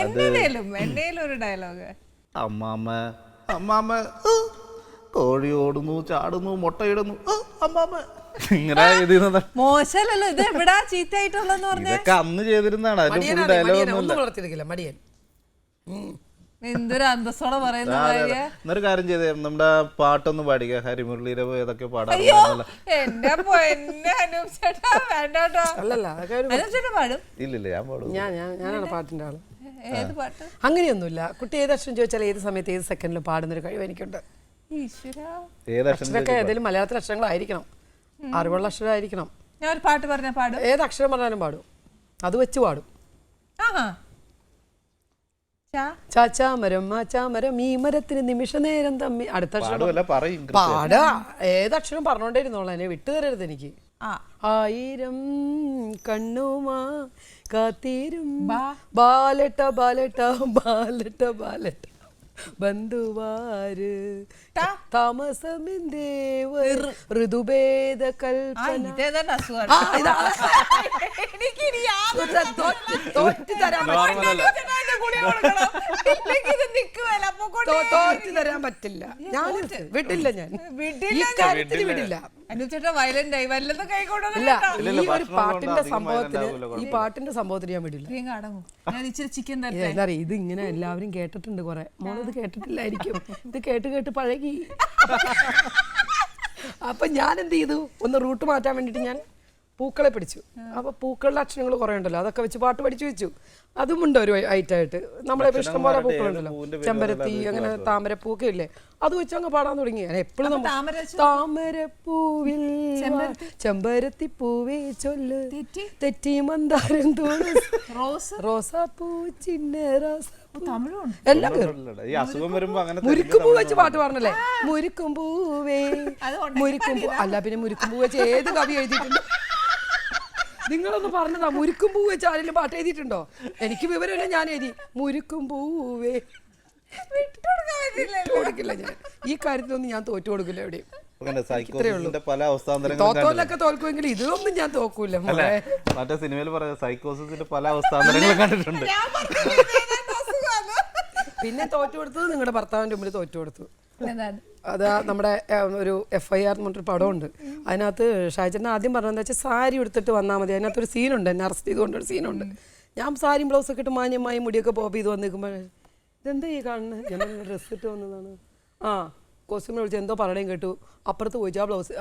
A: എന്നേലും ഒരു ഡയലോഗ്.
B: അമ്മാമ്മ കോഴി ഓടുന്നു, ചാടുന്നു, മുട്ടയിടുന്നു, അമ്മാമ്മ ഇങ്ങനെ
A: മോശമല്ലല്ലോ ഇത്. എവിടാ ചീത്തയായിട്ടുള്ളതെന്ന് പറഞ്ഞാൽ
B: ഇതൊക്കെ അന്ന് ചെയ്തിരുന്നതാണ്. അതിന് ഫുൾ ഡയലോഗ്
C: ഒന്നും വളർത്തിയെടുക്കില്ല മടിയൻ.
A: എന്തൊരു അന്തസ്സോടെ പറയുന്ന
B: എന്നൊരു കാര്യം ചെയ്തേ, നമ്മുടെ പാട്ടൊന്ന് പാടിക്ക, ഹരിമുരളീരെ ഇതൊക്കെ പാടാം.
A: എന്റെ പൊന്നെ അനൂപ് ചേട്ടാ വേണ്ട കേട്ടോ.
C: അല്ലല്ല
A: അനൂപ് ചേട്ടാ പാടും?
B: ഇല്ലില്ല, ഞാൻ പാടും.
C: ഞാനാണ് പാട്ടിന്റെ ആള്.
A: ഏത് പാട്ട്?
C: അങ്ങനെയൊന്നുമില്ല. കുട്ടി ഏത് അക്ഷരം ചോദിച്ചാൽ ഏത് സമയത്ത് ഏത് സെക്കൻഡിലും പാടുന്നൊരു കഴിവ് എനിക്കുണ്ട്. അക്ഷരമൊക്കെ ഏതെങ്കിലും മലയാളത്തിലെ അക്ഷരങ്ങളായിരിക്കണം, അറിവുള്ള അക്ഷരമായിരിക്കണം.
A: ഞാൻ ഒരു പാട്ട് പറഞ്ഞാൽ പാടും,
C: ഏത് അക്ഷരം പറഞ്ഞാലും പാടും, അത് വെച്ച് പാടും. ചാച്ചാമരം മാച്ചാമരം ഈ മരത്തിന് നിമിഷ നേരം തമ്മി. അടുത്ത അക്ഷരം പാടാ, ഏതക്ഷരം പറഞ്ഞോണ്ടിരുന്നോളാം, എന്നെ വിട്ടു തരരുത് എനിക്ക്. ആയിരം കണ്ണുമാ കാത്തീരും ബാലട്ട ബാലട്ട ബാലട്ട ബാലട്ട ബന്ധുവാര് താമസമിന്തേ ഋതുഭേദ കൽപ്പന. തോറ്റു തരാൻ പറ്റില്ല, ഞാൻ വിടില്ല, ഞാൻ ഈ കാര്യത്തിൽ വിടില്ല. ഈ ഒരു പാട്ടിന്റെ സംഭവത്തിന് ഞാൻ വിടില്ല. എന്താ പറയാ, ഇത് ഇങ്ങനെ എല്ലാവരും കേട്ടിട്ടുണ്ട് കുറെ. മോളിത് കേട്ടിട്ടില്ലായിരിക്കും, ഇത് കേട്ട് കേട്ട് പഴകി. അപ്പൊ ഞാൻ എന്ത് ചെയ്തു, ഒന്ന് റൂട്ട് മാറ്റാൻ വേണ്ടിട്ട് ഞാൻ പൂക്കളെ പിടിച്ചു. അപ്പൊ പൂക്കളുടെ അക്ഷരങ്ങൾ കുറെ ഉണ്ടല്ലോ, അതൊക്കെ വെച്ച് പാട്ട് പഠിച്ചു വെച്ചു. അതുമുണ്ട് ഒരു ഐറ്റായിട്ട്. നമ്മളെ ഇഷ്ടംപോലെ പൂക്കളുണ്ടല്ലോ, ചെമ്പരത്തി, അങ്ങനെ താമരപ്പൂക്കെ ഇല്ലേ, അത് വെച്ച് അങ്ങ് പാടാൻ തുടങ്ങി. എപ്പോഴും താമരപ്പൂവിൽ ചെമ്പരത്തി പൂവേ ചൊല്ല് തെറ്റി മന്ദാരം തോണി റോസാപ്പൂ ചിന്ന റോസാ എല്ലാം മുരിക്കുമ്പൂ വെച്ച് പാട്ട് പാടണല്ലേ. മുരിക്കുമ്പൂവേ മുരിക്കുമ്പൂ അല്ല, പിന്നെ മുരിക്കുമ്പൂ വെച്ച് ഏത് കവി എഴുതിയിട്ടുണ്ട്? നിങ്ങളൊന്ന് പറഞ്ഞതാ, മുരിക്കുമ്പൂ വെച്ച് ആരെങ്കിലും പാട്ട് എഴുതിയിട്ടുണ്ടോ? എനിക്ക് വിവരമില്ല, ഞാൻ എഴുതി മുരിക്കുമ്പൂവേ. കൊടുക്കില്ല ഞാൻ ഈ കാര്യത്തിലൊന്നും, ഞാൻ തോറ്റു കൊടുക്കില്ല എവിടെയും. തോത്തോലൊക്കെ തോൽക്കുമെങ്കിൽ ഇതൊന്നും ഞാൻ തോക്കൂല.
B: മറ്റേ സിനിമയിൽ പറയാം, സൈക്കോസിന്റെ പല അവസ്ഥാന്തരങ്ങളും കണ്ടിട്ടുണ്ട്.
C: പിന്നെ തോറ്റു കൊടുത്തത് നിങ്ങളുടെ ഭർത്താവിന്റെ മുമ്പിൽ തോറ്റു കൊടുത്തു. അത് നമ്മുടെ ഒരു FIR എന്ന് പറഞ്ഞൊരു പടമുണ്ട്. അതിനകത്ത് ഷാജന ആദ്യം പറഞ്ഞതെന്ന് വെച്ചാൽ സാരി എടുത്തിട്ട് വന്നാൽ മതി. അതിനകത്തൊരു സീനുണ്ട്, എന്നെ അറസ്റ്റ് ചെയ്തുകൊണ്ടൊരു സീനുണ്ട്. ഞാൻ സാരിയും ബ്ലൗസൊക്കെ ഇട്ട് മാന്യമായി മുടിയൊക്കെ പോപ്പ് ചെയ്ത് വന്ന് നിൽക്കുമ്പോൾ ഇതെന്താ ഈ കാണുന്നത്? ഞാൻ ഡ്രസ്സ് ഇട്ട് വന്നതാണ്. കോസ്റ്റ്യൂമിനെ വിളിച്ച് എന്തോ പറയണേം കേട്ടു. അപ്പുറത്ത് പോയി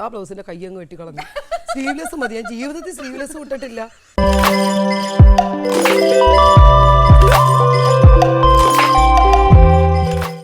C: ആ ബ്ലൗസിന്റെ കൈ അങ്ങ് വെട്ടിക്കളഞ്ഞു. സ്ലീവ്ലെസ് മതി, ഞാൻ ജീവിതത്തിൽ സ്ലീവ്ലെസ് വിട്ടിട്ടില്ല.